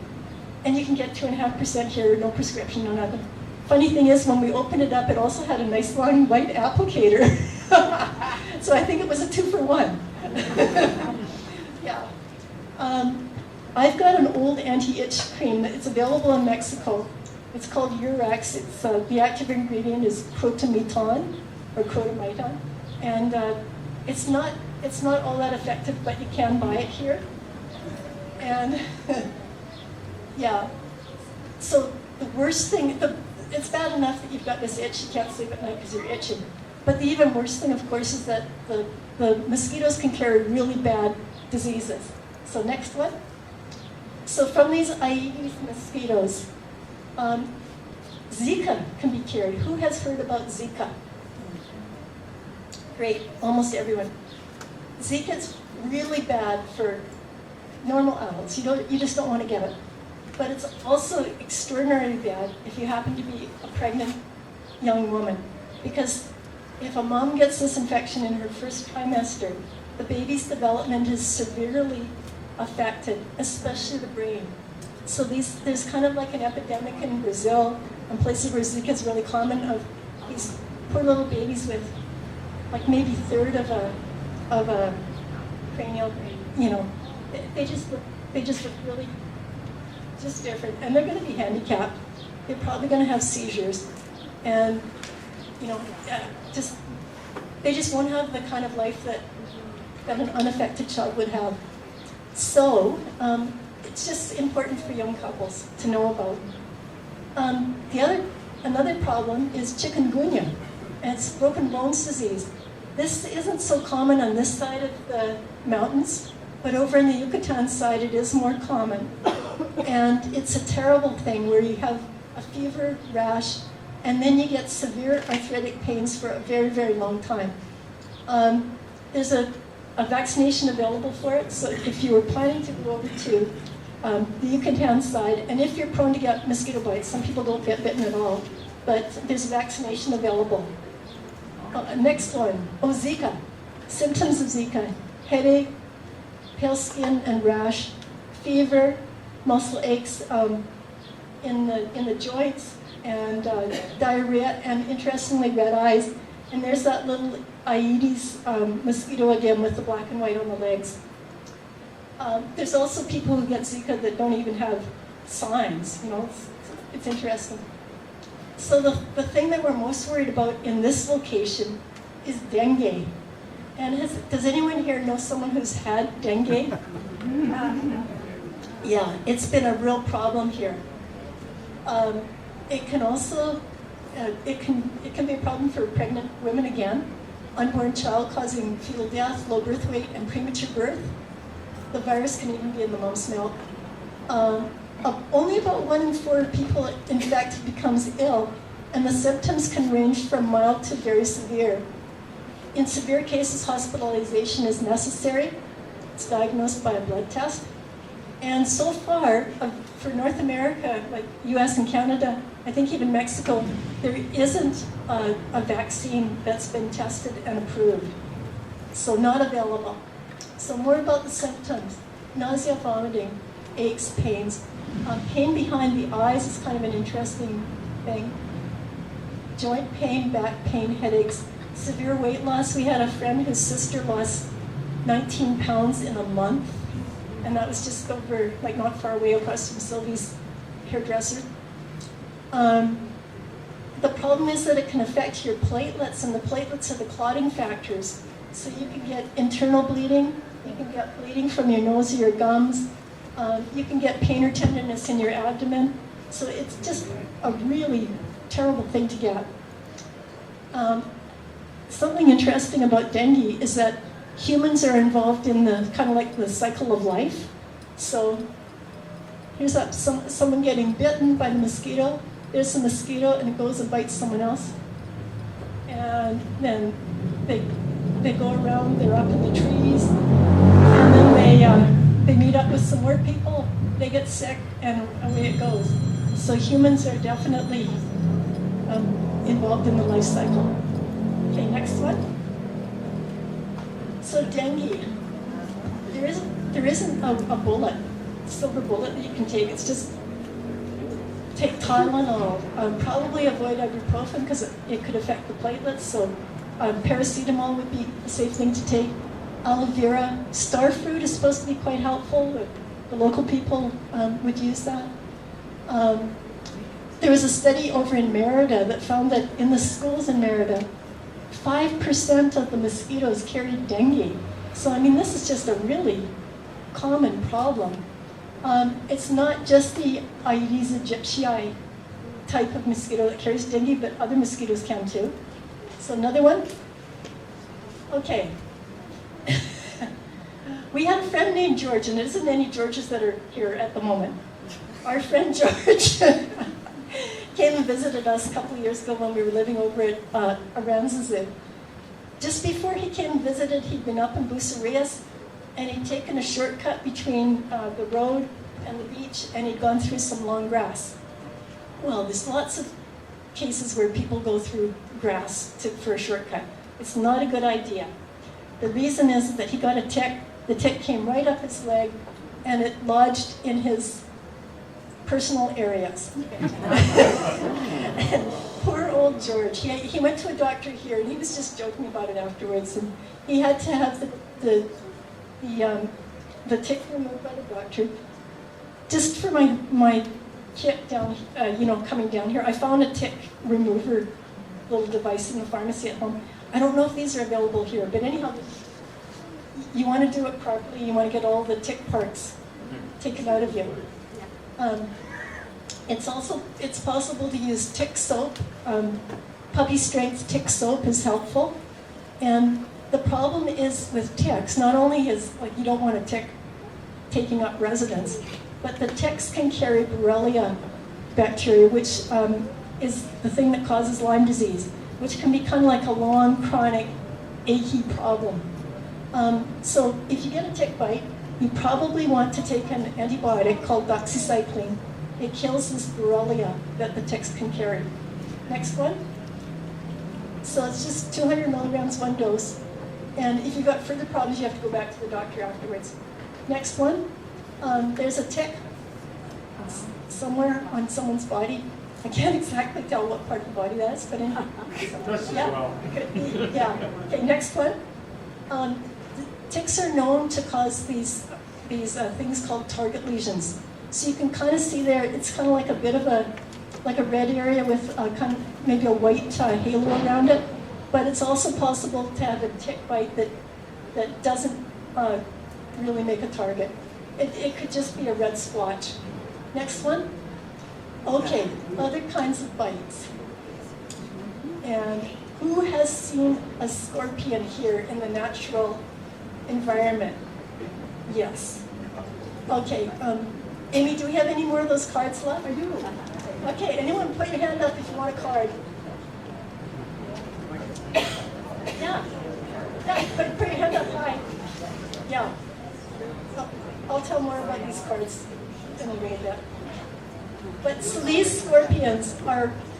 And you can get 2.5% here, no prescription, no nothing. Funny thing is, when we opened it up, it also had a nice long white applicator. So I think it was a 2-for-1. Yeah. I've got an old anti-itch cream. It's available in Mexico. It's called Urex. It's the active ingredient is crotamyton or crotamyton, and it's not all that effective, but you can buy it here. And yeah, so the worst thing, it's bad enough that you've got this itch, you can't sleep at night because you're itching. But the even worse thing, of course, is that the mosquitoes can carry really bad diseases. So next one. So from these Aedes mosquitoes, Zika can be carried. Who has heard about Zika? Great, almost everyone. Zika is really bad for normal adults. You just don't want to get it. But it's also extraordinarily bad if you happen to be a pregnant young woman. Because if a mom gets this infection in her first trimester, the baby's development is severely affected, especially the brain. So there's kind of like an epidemic in Brazil and places where Zika is really common of these poor little babies with like maybe a third of a cranial, they just look really just different, and they're going to be handicapped. They're probably going to have seizures, and they just won't have the kind of life that an unaffected child would have. So it's just important for young couples to know about. Another problem is chikungunya, and it's broken bones disease. This isn't so common on this side of the mountains, but over in the Yucatan side it is more common. And it's a terrible thing where you have a fever, rash, and then you get severe arthritic pains for a very, very long time. There's a vaccination available for it, so if you were planning to go over to the Yucatan side, and if you're prone to get mosquito bites, some people don't get bitten at all, but there's a vaccination available. Next one, Zika. Symptoms of Zika: headache, pale skin and rash, fever, muscle aches in the joints, and diarrhea, and interestingly, red eyes. And there's that little Aedes mosquito again with the black and white on the legs. There's also people who get Zika that don't even have signs. It's interesting. So the thing that we're most worried about in this location is dengue. And does anyone here know someone who's had dengue? Yeah, it's been a real problem here. It can also, it can be a problem for pregnant women again. Unborn child causing fetal death, low birth weight, and premature birth. The virus can even be in the mom's milk. Only about 1 in 4 people, in fact, becomes ill, and the symptoms can range from mild to very severe. In severe cases, hospitalization is necessary. It's diagnosed by a blood test. And so far, for North America, like US and Canada, I think even Mexico, there isn't a vaccine that's been tested and approved. So not available. So more about the symptoms. Nausea, vomiting, aches, pains. Pain behind the eyes is kind of an interesting thing. Joint pain, back pain, headaches, severe weight loss. We had a friend whose sister lost 19 pounds in a month, and that was just over, like not far away across from Sylvie's hairdresser. The problem is that it can affect your platelets, and the platelets are the clotting factors. So you can get internal bleeding, you can get bleeding from your nose or your gums, you can get pain or tenderness in your abdomen. So it's just a really terrible thing to get. Something interesting about dengue is that humans are involved in the kind of like the cycle of life. So here's someone getting bitten by the mosquito. There's a mosquito and it goes and bites someone else. And then they go around, they're up in the trees, and then they meet up with some more people, they get sick, and away it goes. So humans are definitely involved in the life cycle. Okay, next one. So dengue. There isn't a bullet, silver bullet that you can take. It's just take Tylenol. Probably avoid ibuprofen because it could affect the platelets. So paracetamol would be a safe thing to take. Aloe vera. Star fruit is supposed to be quite helpful. The local people would use that. There was a study over in Merida that found that in the schools in Merida, 5% of the mosquitoes carried dengue. So, I mean, this is just a really common problem. It's not just the Aedes aegypti type of mosquito that carries dengue, but other mosquitoes can too. So another one. Okay. We had a friend named George, and there isn't any Georges that are here at the moment. Our friend George came and visited us a couple of years ago when we were living over at Aranzazu. Just before he came and visited, he'd been up in Bucerias, and he'd taken a shortcut between the road and the beach, and he'd gone through some long grass. Well, there's lots of cases where people go through grass for a shortcut. It's not a good idea. The reason is that he got a tick. The tick came right up his leg, and it lodged in his personal areas. Poor old George. He went to a doctor here, and he was just joking about it afterwards. And he had to have the tick removed by the doctor. Just for my kit down, coming down here, I found a tick remover little device in the pharmacy at home. I don't know if these are available here, but anyhow, you want to do it properly. You want to get all the tick parts taken out of you. It's possible to use tick soap. Puppy strength tick soap is helpful. And the problem is with ticks, not only is like you don't want a tick taking up residence, but the ticks can carry Borrelia bacteria, which is the thing that causes Lyme disease, which can be kind of like a long, chronic, achy problem. So if you get a tick bite, you probably want to take an antibiotic called doxycycline. It kills this Borrelia that the ticks can carry. Next one. So it's just 200 milligrams, one dose. And if you've got further problems, you have to go back to the doctor afterwards. Next one. There's a tick somewhere on someone's body. I can't exactly tell what part of the body that is, but anyhow. Yeah. Okay, next one. Ticks are known to cause these things called target lesions. So you can kind of see there, it's kind of like a bit of a red area with kind of maybe a white halo around it. But it's also possible to have a tick bite that that doesn't really make a target. It could just be a red splotch. Next one. Okay, other kinds of bites. And who has seen a scorpion here in the natural environment? Yes. Okay, Amy, do we have any more of those cards left? I do. Okay, anyone put your hand up if you want a card. Yeah. Yeah, put your hand up high. Yeah. I'll tell more about these cards in a little bit. But so these scorpions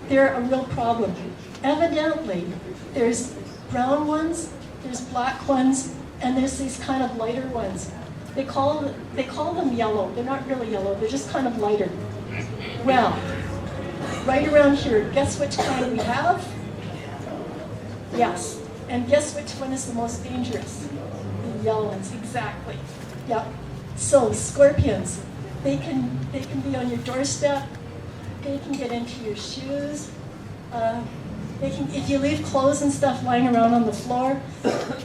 they're a real problem. Evidently, there's brown ones, there's black ones, and there's these kind of lighter ones. They call them yellow. They're not really yellow, they're just kind of lighter. Well, right around here, guess which kind we have? Yes. And guess which one is the most dangerous? The yellow ones, exactly. Yep. So scorpions, they can be on your doorstep. They can get into your shoes. If you leave clothes and stuff lying around on the floor,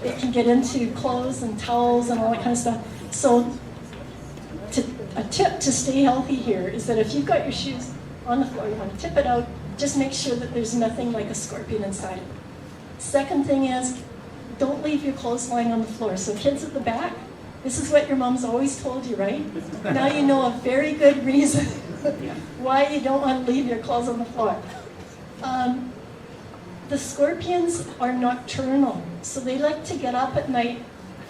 they can get into clothes and towels and all that kind of stuff. So a tip to stay healthy here is that if you've got your shoes on the floor, you want to tip it out, just make sure that there's nothing like a scorpion inside. Second thing is, don't leave your clothes lying on the floor. So kids at the back, this is what your mom's always told you, right? Now you know a very good reason why you don't want to leave your clothes on the floor. The scorpions are nocturnal, so they like to get up at night,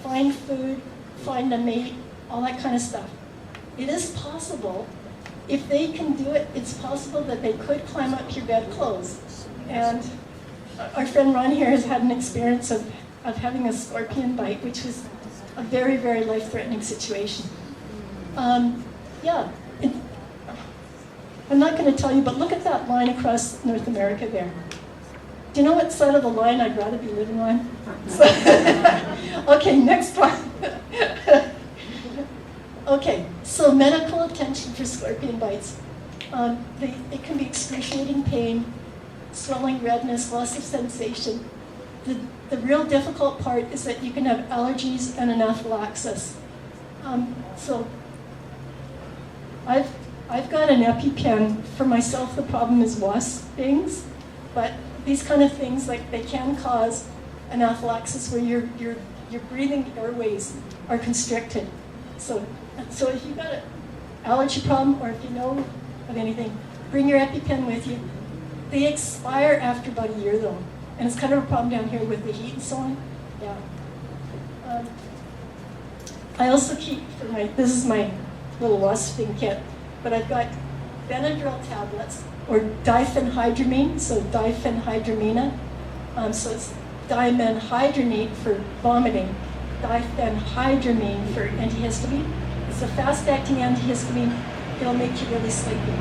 find food, find a mate, all that kind of stuff. It is possible, if they can do it, it's possible that they could climb up your bedclothes. And our friend Ron here has had an experience of having a scorpion bite, which was a very, very life-threatening situation. Yeah, I'm not going to tell you, but look at that line across North America there. Do you know what side of the line I'd rather be living on? Okay, next one. Okay, so medical attention for scorpion bites. It can be excruciating pain, swelling, redness, loss of sensation. The real difficult part is that you can have allergies and anaphylaxis. So I've got an EpiPen. For myself, the problem is wasp stings, but these kind of things, like, they can cause anaphylaxis where your breathing airways are constricted. So if you've got an allergy problem, or if you know of anything, bring your EpiPen with you. They expire after about a year, though, and it's kind of a problem down here with the heat and so on. Yeah. I also keep this is my little wasp sting kit, but I've got Benadryl tablets, or diphenhydramine, so diphenhydramina. So it's dimenhydrinate for vomiting, diphenhydramine for antihistamine. It's a fast-acting antihistamine. It'll make you really sleepy.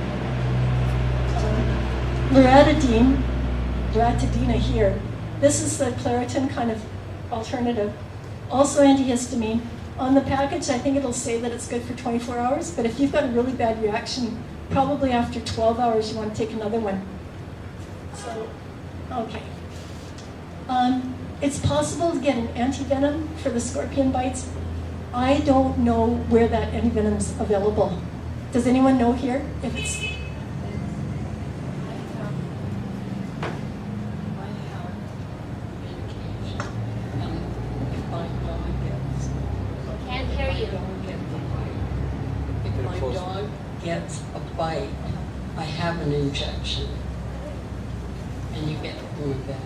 Loratadina here. This is the Claritin kind of alternative. Also antihistamine. On the package, I think it'll say that it's good for 24 hours, but if you've got a really bad reaction, probably after 12 hours you want to take another one. So, okay. It's possible to get an antivenom for the scorpion bites. I don't know where that antivenom is available. Does anyone know here if it's... Can't hear you. If my dog gets a bite, I have an injection, and you get to do that.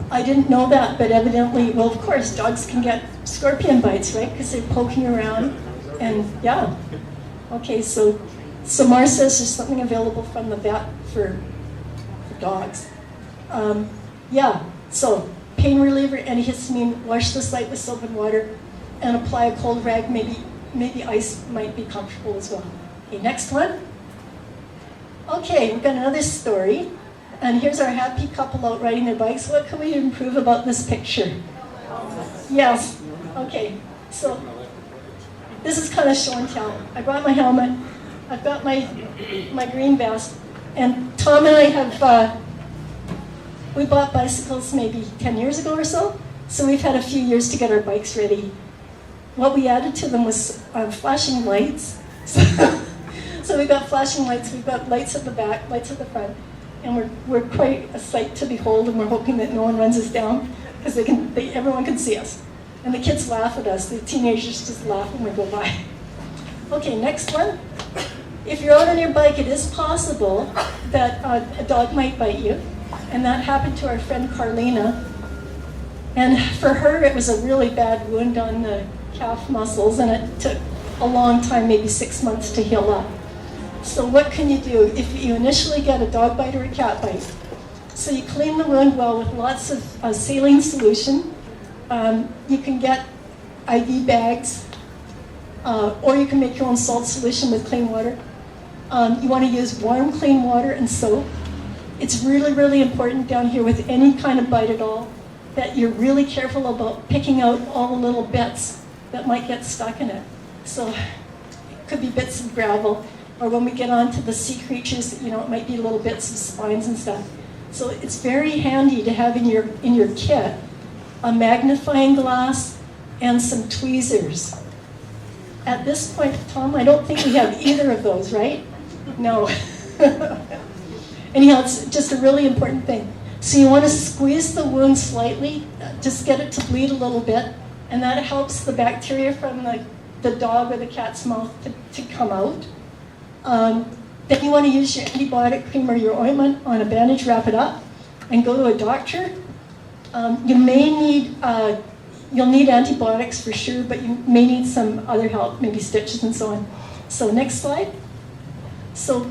I didn't know that, but evidently, well, of course, dogs can get scorpion bites, right? Because they're poking around, and yeah. Okay, so Mars says there's something available from the vet for dogs. Yeah, so pain reliever, antihistamine, wash the site with soap and water, and apply a cold rag. Maybe ice might be comfortable as well. Okay, next one. Okay, we've got another story. And here's our happy couple out riding their bikes. What can we improve about this picture? Yes. Okay. So this is kind of show and tell. I brought my helmet. I've got my green vest. And Tom and I have we bought bicycles maybe 10 years ago or so, so we've had a few years to get our bikes ready. What we added to them was flashing lights. So we've got flashing lights, we've got lights at the back, lights at the front, and we're quite a sight to behold, and we're hoping that no one runs us down, because everyone can see us. And the kids laugh at us, the teenagers just laugh when we go by. Okay, next one. If you're out on your bike, it is possible that a dog might bite you, and that happened to our friend Carlina. And for her, it was a really bad wound on the calf muscles, and it took a long time, maybe 6 months, to heal up. So what can you do if you initially get a dog bite or a cat bite? So you clean the wound well with lots of saline solution. You can get IV bags, or you can make your own salt solution with clean water. You want to use warm, clean water and soap. It's really, really important down here with any kind of bite at all that you're really careful about picking out all the little bits that might get stuck in it. So it could be bits of gravel, or when we get onto the sea creatures, it might be little bits of spines and stuff. So it's very handy to have in your kit a magnifying glass and some tweezers. At this point, Tom, I don't think we have either of those, right? No. Anyhow, it's just a really important thing. So you want to squeeze the wound slightly, just get it to bleed a little bit, and that helps the bacteria from the dog or the cat's mouth to come out. Then you want to use your antibiotic cream or your ointment on a bandage, wrap it up, and go to a doctor. You'll need antibiotics for sure, but you may need some other help, maybe stitches and so on. So next slide. So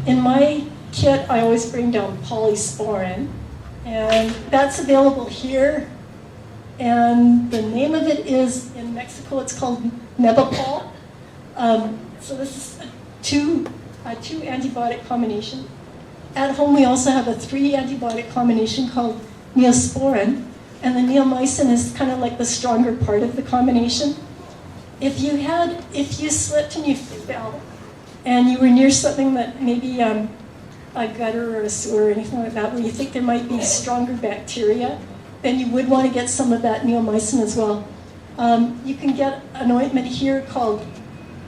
in my kit, I always bring down polysporin, and that's available here. And the name of it is, in Mexico, it's called Nebapol. So this is a two antibiotic combination. At home, we also have a 3 antibiotic combination called Neosporin, and the neomycin is kind of like the stronger part of the combination. If you slipped and you fell, and you were near something that maybe a gutter or a sewer or anything like that, where you think there might be stronger bacteria, then you would want to get some of that neomycin as well. You can get an ointment here called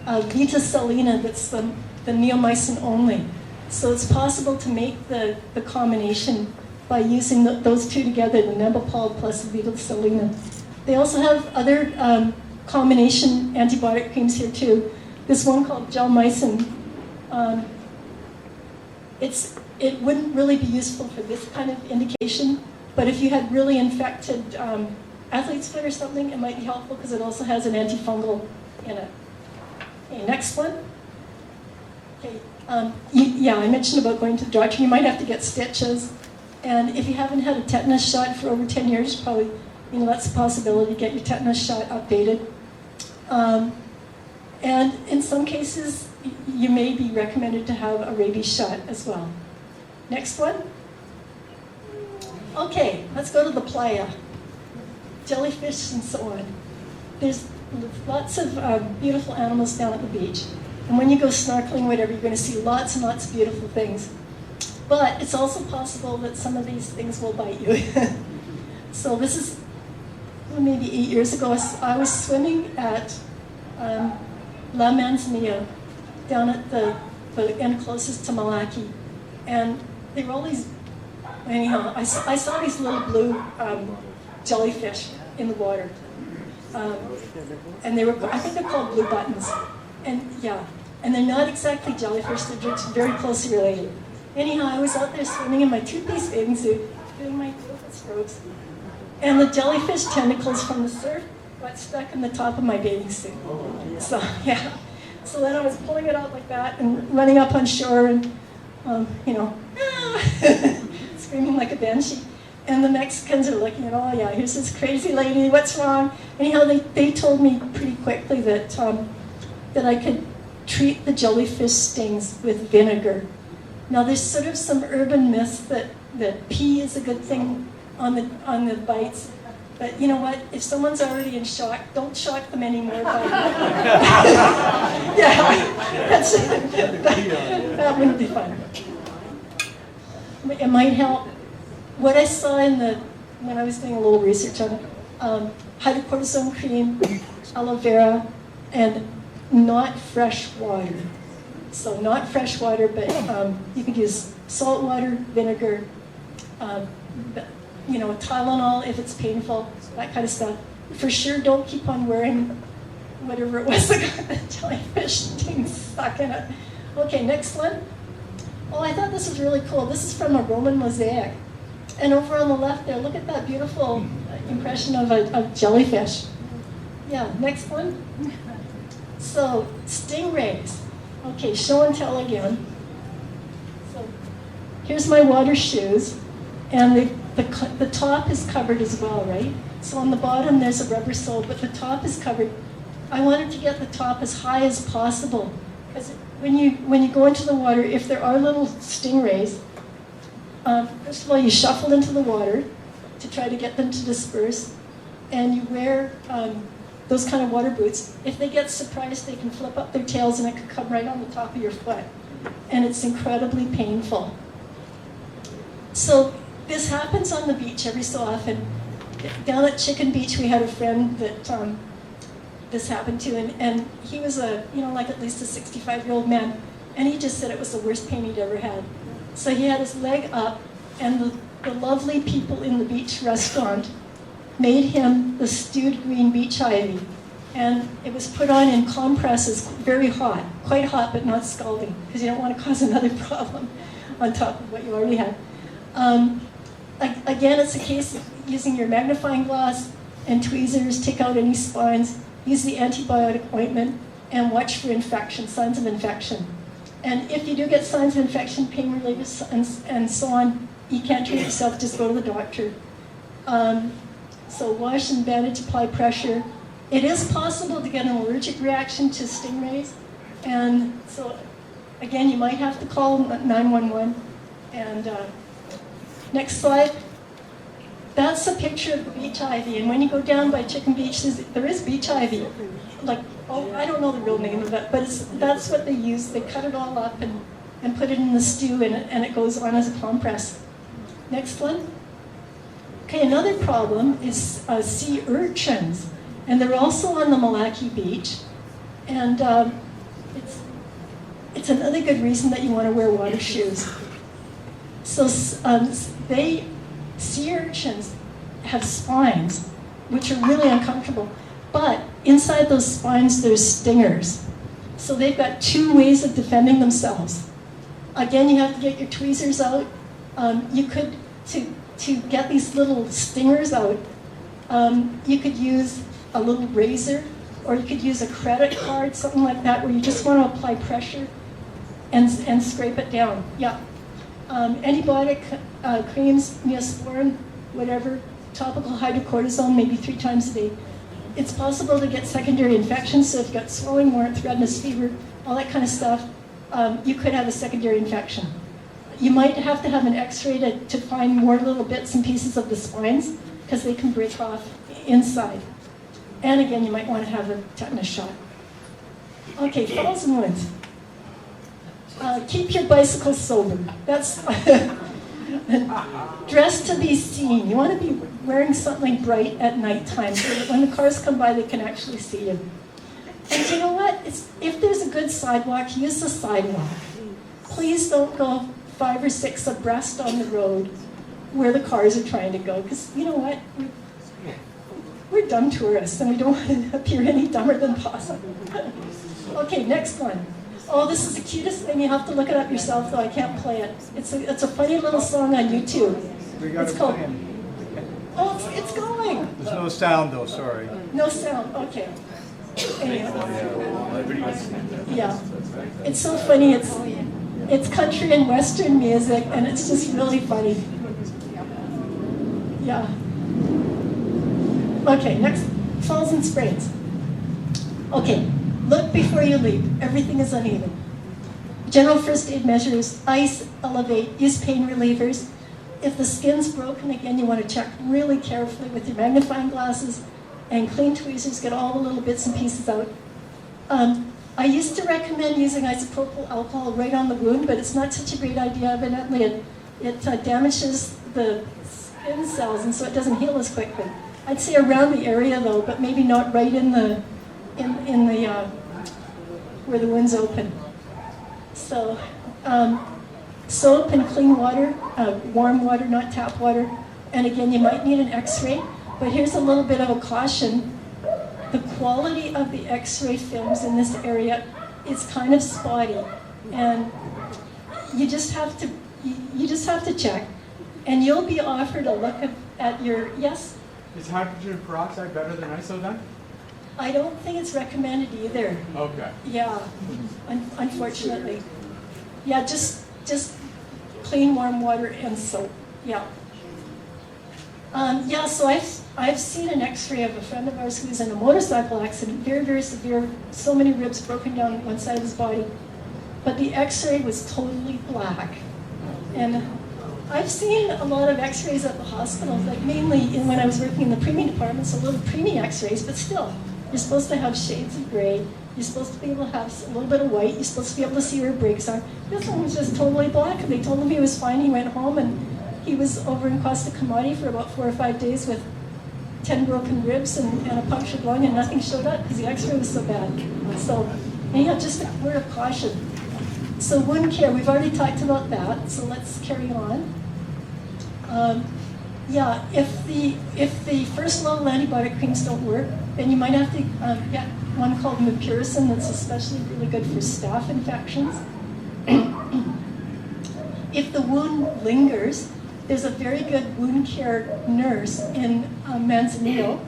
Vita Salina that's the neomycin only. So it's possible to make the combination by using those two together, the Nebapol plus Vita Salina. They also have other combination antibiotic creams here too. This one called Gelmycin. It wouldn't really be useful for this kind of indication, but if you had really infected athlete's foot or something, it might be helpful because it also has an antifungal in it. Okay, next one. Okay, I mentioned about going to the doctor. You might have to get stitches, and if you haven't had a tetanus shot for over 10 years, probably, that's a possibility to get your tetanus shot updated. And in some cases, you may be recommended to have a rabies shot as well. Next one. Okay, let's go to the playa. Jellyfish and so on. There's lots of beautiful animals down at the beach. And when you go snorkeling, whatever, you're going to see lots and lots of beautiful things. But it's also possible that some of these things will bite you. So this is maybe 8 years ago. I was swimming at La Manzanilla, down at the end closest to Malaki. And there were all these, anyhow, I saw these little blue jellyfish in the water. And I think they're called blue buttons. And they're not exactly jellyfish, they're just very closely related. Anyhow, I was out there swimming in my two-piece bathing suit, doing my beautiful strokes. And the jellyfish tentacles from the surf got stuck in the top of my bathing suit. So then I was pulling it out like that and running up on shore and, screaming like a banshee. And the Mexicans are looking at, here's this crazy lady, what's wrong? Anyhow, they told me pretty quickly that I could treat the jellyfish stings with vinegar. Now there's sort of some urban myths that pee is a good thing on the bites. But you know what? If someone's already in shock, don't shock them anymore. That wouldn't be fun. It might help what I saw when I was doing a little research on it, hydrocortisone cream, aloe vera, and not fresh water. So not fresh water, but you could use salt water, vinegar, Tylenol if it's painful, that kind of stuff. For sure, don't keep on wearing whatever it was that got the jellyfish thing stuck in it. Okay, next one. Oh, I thought this was really cool. This is from a Roman mosaic. And over on the left there, look at that beautiful impression of a jellyfish. Yeah, next one. So, stingrays. Okay, show and tell again. So, here's my water shoes. And the top is covered as well, right? So on the bottom there's a rubber sole, but the top is covered. I wanted to get the top as high as possible. Because when you go into the water, if there are little stingrays, first of all, you shuffle into the water to try to get them to disperse, and you wear those kind of water boots. If they get surprised, they can flip up their tails and it could come right on the top of your foot. And it's incredibly painful. So this happens on the beach every so often. Down at Chicken Beach, we had a friend that this happened to, and he was like at least a 65-year-old man, and he just said it was the worst pain he'd ever had. So he had his leg up, and the lovely people in the beach restaurant made him the stewed green beach ivy, and it was put on in compresses, very hot, quite hot but not scalding, because you don't want to cause another problem on top of what you already had. Again, it's a case of using your magnifying glass and tweezers, take out any spines, use the antibiotic ointment, and watch for infection, signs of infection. And if you do get signs of infection, pain relievers, and so on, you can't treat yourself, just go to the doctor. So wash and bandage, apply pressure. It is possible to get an allergic reaction to stingrays, and so again, you might have to call 911. And next slide. That's a picture of the beach ivy, and when you go down by Chicken Beach, there is beach ivy. I don't know the real name of it, but that's what they use. They cut it all up and put it in the stew, and it goes on as a compress. Next one. Okay, another problem is sea urchins, and they're also on the Malaki Beach, and it's another good reason that you want to wear water shoes. So sea urchins have spines, which are really uncomfortable, but inside those spines there's stingers. So they've got two ways of defending themselves. Again, you have to get your tweezers out. You could, to get these little stingers out, you could use a little razor, or you could use a credit card, something like that, where you just want to apply pressure and scrape it down. Yeah. Antibiotic creams, Neosporin, whatever, topical hydrocortisone, maybe 3 times a day. It's possible to get secondary infections, so if you've got swelling, warmth, redness, fever, all that kind of stuff, you could have a secondary infection. You might have to have an x-ray to find more little bits and pieces of the spines, because they can break off inside. And again, you might want to have a tetanus shot. Okay, falls and wounds. Keep your bicycle sober. That's dress to be seen. You want to be wearing something bright at nighttime so that when the cars come by, they can actually see you. And you know what? If there's a good sidewalk, use the sidewalk. Please don't go 5 or 6 abreast on the road where the cars are trying to go, because you know what? We're dumb tourists, and we don't want to appear any dumber than possible. Okay, next one. Oh, this is the cutest thing. You have to look it up yourself, though I can't play it. It's a funny little song on YouTube. It's called. Oh, it's going. There's no sound though, sorry. No sound. Okay. Anyhow. Yeah. It's so funny. It's country and western music, and it's just really funny. Yeah. Okay, next, falls and sprains. Okay, look before you leap. Everything is uneven. General first aid measures: ice, elevate, use pain relievers. If the skin's broken, again, you want to check really carefully with your magnifying glasses and clean tweezers, get all the little bits and pieces out. I used to recommend using isopropyl alcohol right on the wound, but it's not such a great idea. Evidently, it damages the skin cells, and so it doesn't heal as quickly. I'd say around the area though, but maybe not right in the where the wound's open. So soap and clean water, warm water, not tap water. And again, you might need an x-ray, but here's a little bit of a caution. The quality of the x-ray films in this area is kind of spotty, and you just have to check. And you'll be offered a look at your, yes? Is hydrogen peroxide better than ISO then? I don't think it's recommended either. Okay. Yeah, unfortunately. Yeah, just clean warm water and soap. Yeah. Yeah, so I've seen an x-ray of a friend of ours who was in a motorcycle accident, very, very severe, so many ribs broken down one side of his body. But the x-ray was totally black. And I've seen a lot of x-rays at the hospital, like mainly when I was working in the preemie department, so little preemie x-rays, but still, you're supposed to have shades of gray, you're supposed to be able to have a little bit of white, you're supposed to be able to see where brakes are. This one was just totally black, and they told him he was fine, he went home, and he was over in Costa Camati for about 4 or 5 days with 10 broken ribs and a punctured lung, and nothing showed up because the x-ray was so bad. So, anyhow, just a word of caution. So wound care, we've already talked about that, so let's carry on. Yeah, if the first level antibiotic creams don't work, then you might have to get one called mupirocin that's especially really good for staph infections. If the wound lingers, there's a very good wound care nurse in Manzanillo,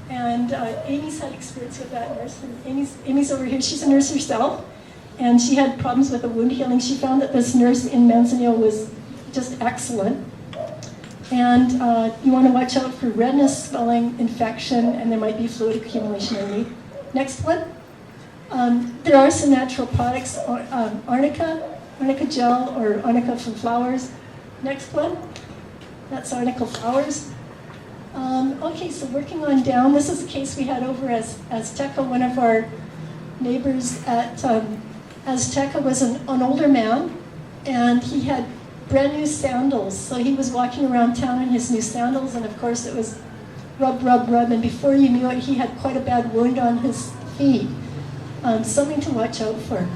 and Amy's had experience with that nurse. And Amy's over here, she's a nurse herself, and she had problems with the wound healing. She found that this nurse in Manzanillo was just excellent. And you want to watch out for redness, swelling, infection, and there might be fluid accumulation underneath. Next one. There are some natural products, arnica gel or arnica from flowers. Next one. That's arnica flowers. Okay, so working on down. This is a case we had over as Azteca. One of our neighbors at Azteca was an older man, and he had brand new sandals. So he was walking around town in his new sandals, and of course it was rub, rub, rub, and before you knew it, he had quite a bad wound on his feet. Something to watch out for.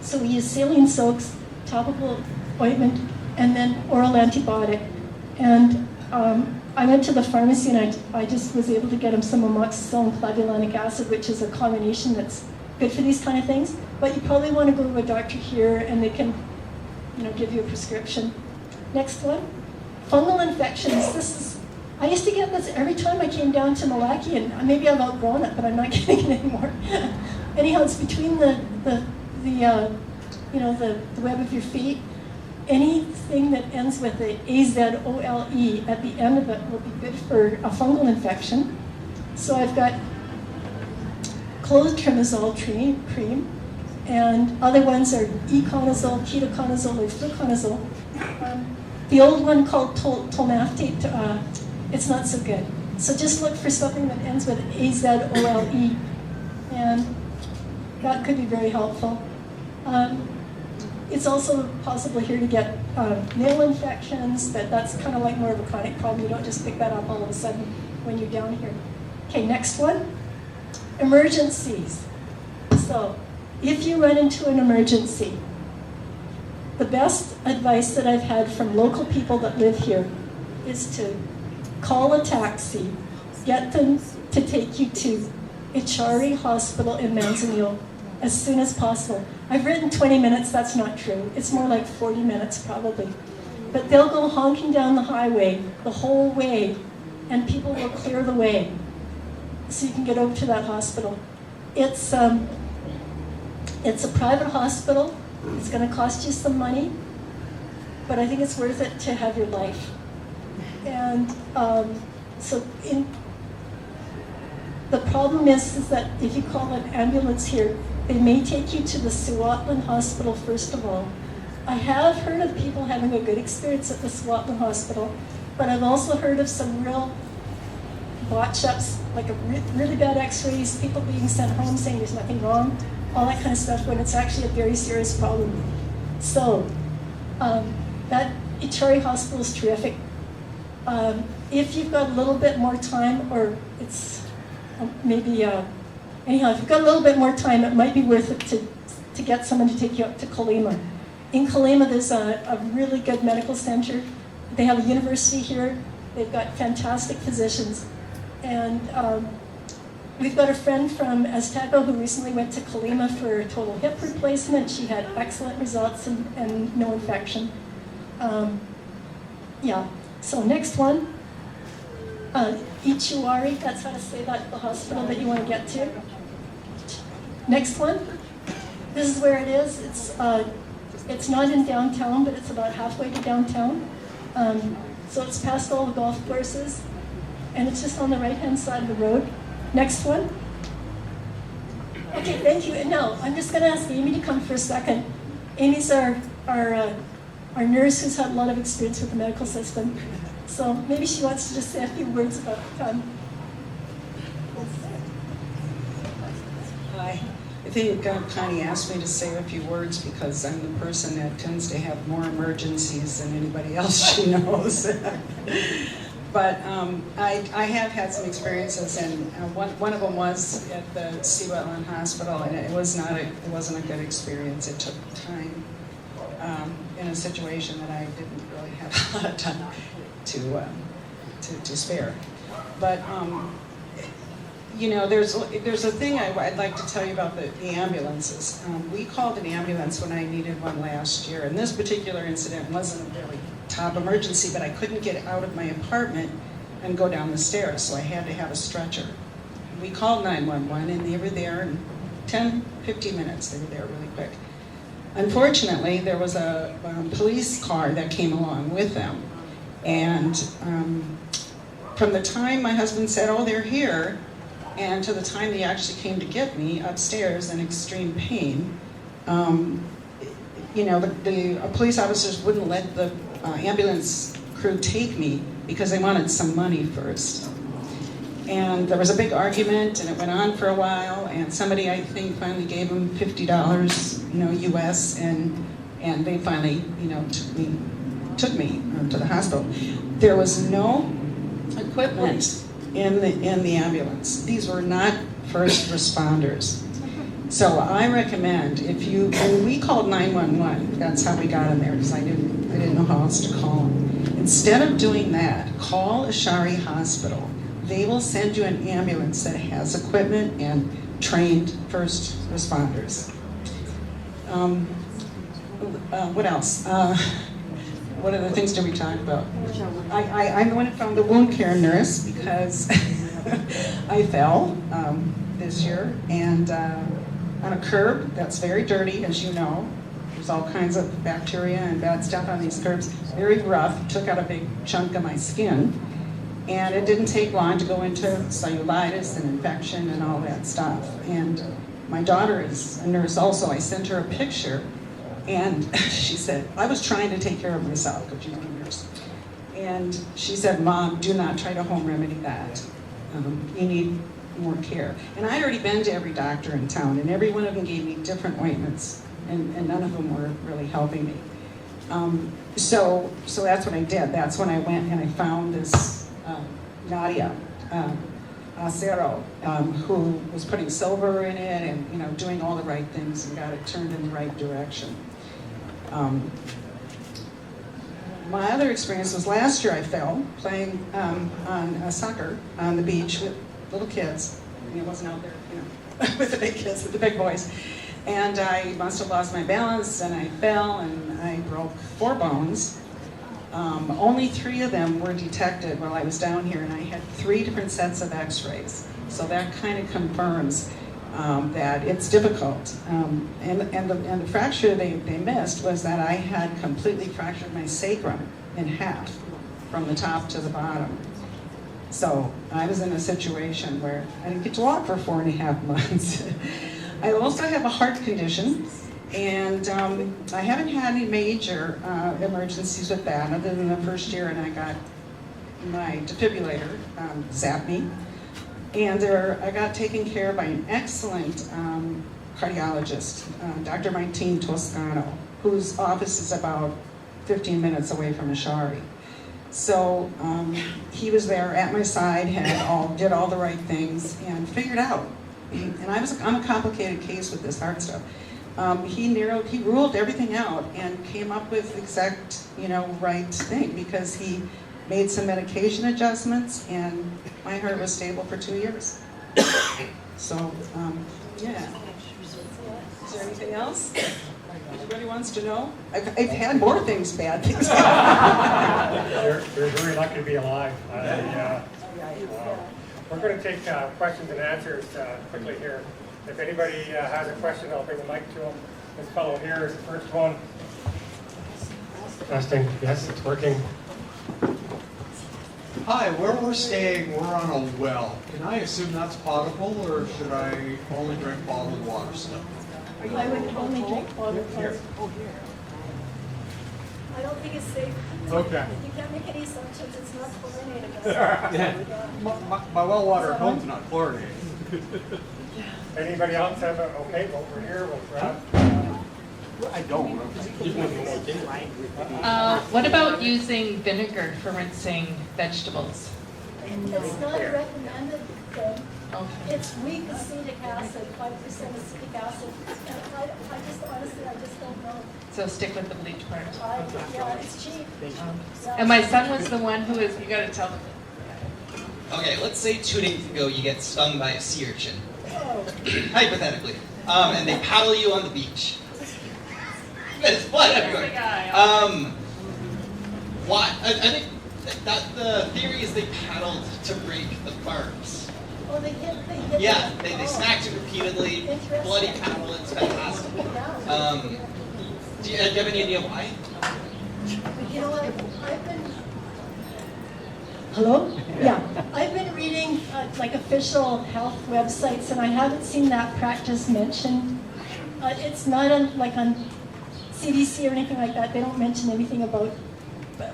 So we use saline soaks, topical ointment, and then oral antibiotic. And I went to the pharmacy and I just was able to get him some amoxicillin clavulanic acid, which is a combination that's good for these kind of things. But you probably want to go to a doctor here and they can give you a prescription. Next one, fungal infections. I used to get this every time I came down to Malaki, and maybe I've outgrown it, but I'm not getting it anymore. Anyhow, it's between the web of your feet. Anything that ends with the azole at the end of it will be good for a fungal infection. So I've got clotrimazole cream. And other ones are econazole, ketoconazole, or fluconazole. The old one called tolmaftate, it's not so good. So just look for something that ends with azole, and that could be very helpful. It's also possible here to get nail infections, but that's kind of like more of a chronic problem. You don't just pick that up all of a sudden when you're down here. Okay, next one, emergencies. So, if you run into an emergency, the best advice that I've had from local people that live here is to call a taxi, get them to take you to Ichari Hospital in Manzanillo as soon as possible. I've written 20 minutes, that's not true. It's more like 40 minutes probably. But they'll go honking down the highway the whole way, and people will clear the way so you can get over to that hospital. It's a private hospital. It's going to cost you some money, but I think it's worth it to have your life. And the problem is that if you call an ambulance here, they may take you to the Suwatlan Hospital first of all. I have heard of people having a good experience at the Suwatlan Hospital, but I've also heard of some real botch-ups, like really bad x-rays, people being sent home saying there's nothing wrong, all that kind of stuff, when it's actually a very serious problem. So that Itari Hospital is terrific. If you've got a little bit more time, or it's maybe, anyhow, if you've got a little bit more time, it might be worth it to get someone to take you up to Colima. In Colima, there's a really good medical center. They have a university here. They've got fantastic physicians. And we've got a friend from Azteco who recently went to Colima for a total hip replacement. She had excellent results and no infection. Yeah, so next one. Ichiwari, that's how to say that, the hospital that you want to get to. Next one. This is where it is. It's not in downtown, but it's about halfway to downtown. So it's past all the golf courses, and it's just on the right-hand side of the road. Next one. Okay, thank you. And now, I'm just going to ask Amy to come for a second. Amy's our nurse who's had a lot of experience with the medical system. So maybe she wants to just say a few words about Hi. I think Connie asked me to say a few words because I'm the person that tends to have more emergencies than anybody else she knows. But I have had some experiences, and one of them was at the Sea-Wetland Hospital, and it wasn't a good experience. It took time in a situation that I didn't really have a lot of time to spare. But you know, there's a thing I'd like to tell you about the ambulances. We called an ambulance when I needed one last year, and this particular incident wasn't a really top emergency, but I couldn't get out of my apartment and go down the stairs, so I had to have a stretcher. We called 911, and they were there in 10, 15 minutes. They were there really quick. Unfortunately, there was a police car that came along with them, and from the time my husband said, "Oh, they're here," and to the time they actually came to get me upstairs in extreme pain, you know, the police officers wouldn't let the ambulance crew take me because they wanted some money first. And there was a big argument, and it went on for a while, and somebody, I think, finally gave them $50, you know, US, and they finally, you know, took me to the hospital. There was no equipment in the ambulance. These were not first responders. So I recommend when we called 911, that's how we got in there, because I didn't know how else to call them. Instead of doing that, call Ashari Hospital. They will send you an ambulance that has equipment and trained first responders. What else? What other things did we talk about? I'm the one who found the wound care nurse because I fell this year and on a curb that's very dirty, as you know. There's all kinds of bacteria and bad stuff on these curbs. Very rough, took out a big chunk of my skin. And it didn't take long to go into cellulitis and infection and all that stuff. And my daughter is a nurse also. I sent her a picture, and she said, I was trying to take care of myself, because she's a nurse. And she said, "Mom, do not try to home remedy that. You need more care." And I'd already been to every doctor in town, and every one of them gave me different ointments, and none of them were really helping me. So that's what I did. That's when I went and I found this Nadia Acero, who was putting silver in it and, you know, doing all the right things and got it turned in the right direction. My other experience was last year. I fell playing on soccer on the beach with little kids. I mean, I wasn't out there, you know, with the big kids, with the big boys. And I must have lost my balance, and I fell, and I broke 4 bones. Only 3 of them were detected while I was down here, and I had 3 different sets of x-rays. So that kind of confirms that it's difficult. And the fracture they missed was that I had completely fractured my sacrum in half from the top to the bottom. So I was in a situation where I didn't get to walk for 4.5 months. I also have a heart condition, and I haven't had any major emergencies with that other than the first year, and I got my defibrillator zapped me. And I got taken care of by an excellent cardiologist, Dr. Martine Toscano, whose office is about 15 minutes away from Ashari. So he was there at my side, did all the right things, and figured out. And I'm a complicated case with this heart stuff. He ruled everything out and came up with the exact, right thing, because he made some medication adjustments, and my heart was stable for 2 years. So, yeah. Is there anything else anybody wants to know? I've had more bad things. You're very lucky to be alive. We're going to take questions and answers quickly here. If anybody has a question, I'll bring the mic to them. This fellow here is the first one. Testing. Yes, it's working. Hi, where we're staying, we're on a well. Can I assume that's potable, or should I only drink bottled water still? I would only drink water. Here. I don't think it's safe. Okay. You can't make any assumptions, it's not chlorinated. My well water at home's not chlorinated. Anybody else have a, okay, well, we're here, we'll grab. I don't. What about using vinegar for rinsing vegetables? It's not a recommended thing. Okay. It's weak acetic acid, 5% acetic acid. And I just don't know. So stick with the bleach part. Yeah, it's cheap. And my son was the one who was, you gotta tell them. Okay, let's say 2 days ago you get stung by a sea urchin, Oh, hypothetically, and they paddle you on the beach. There's blood everywhere. Why? I think that the theory is they paddled to break the barbs. oh, they hit. Yeah, they smacked it repeatedly. Interesting. Bloody paddle, it's fantastic. Do you have any idea why? You know what, I've been. Hello? Yeah, I've been reading like official health websites, and I haven't seen that practice mentioned. It's not on CDC or anything like that. They don't mention anything about,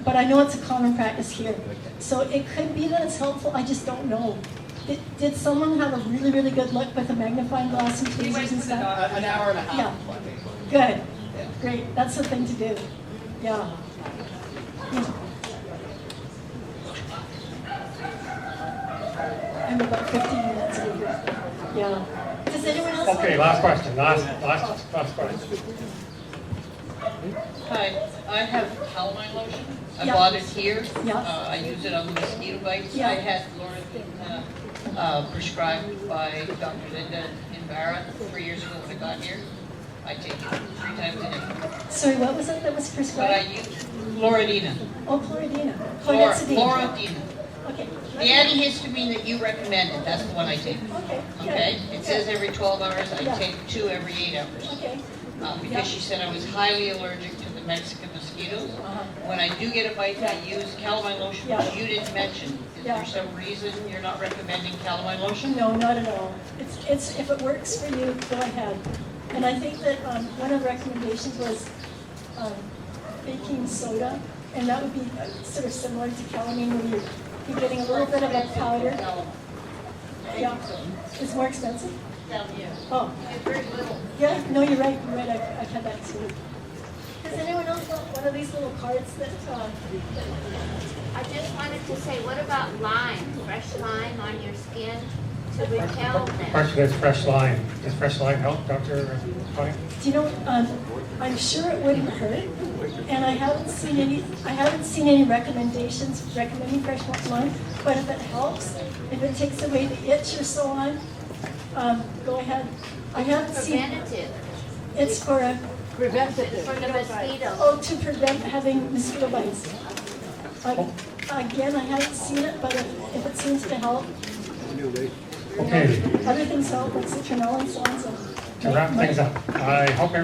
but I know it's a common practice here. So it could be that it's helpful. I just don't know. Did someone have a really, really good look with a magnifying glass and tweezers and stuff? An hour and a half. Yeah. Good. Great. That's the thing to do. Yeah. I'm about 15 minutes over. Yeah. Does anyone else? Okay, last question. Last question. Hi, I have calamine lotion. I Yeah. bought it here. Yeah. I use it on the mosquito bites. Yeah. I had Lorazine prescribed by Dr. Linda in Barra 3 years ago when I got here. I take it 3 times a day. Sorry, what was it that was But I prescribed? use Loradina. Oh, chloridina. Chlorhexidine. Loradina. Okay. The antihistamine that you recommended, that's the one I take. Okay. good. Okay? It says every 12 hours. I Yeah. take 2 every 8 hours. Okay. Because she said I was highly allergic to the Mexican mosquitoes. When I do get a bite, I use calamine lotion, which Yeah. you didn't mention. Is Yeah. there some reason you're not recommending calamine lotion? No, not at all. It's if it works for you, go ahead. And I think that one of the recommendations was baking soda, and that would be sort of similar to calamine, where you're getting a little bit of a powder. Yeah, it's more expensive. Oh, yeah. No, you're right. You're right. I've had that too. Does anyone else want one of these little cards that? I just wanted to say, what about lime? Fresh lime on your skin to repel them? Question is fresh lime. Does fresh lime help, Dr. Connie? Do you know? I'm sure it wouldn't hurt, and I haven't seen any recommendations recommending fresh lime. But if it helps, if it takes away the itch or so on, go ahead. I haven't seen. Preventative. It's for a. It's for the mosquitoes. Oh, to prevent having mosquito bites. Again, I haven't seen it, but if it seems to help. Okay, Other things help, like citronella and so on. So to wrap things up, I hope everybody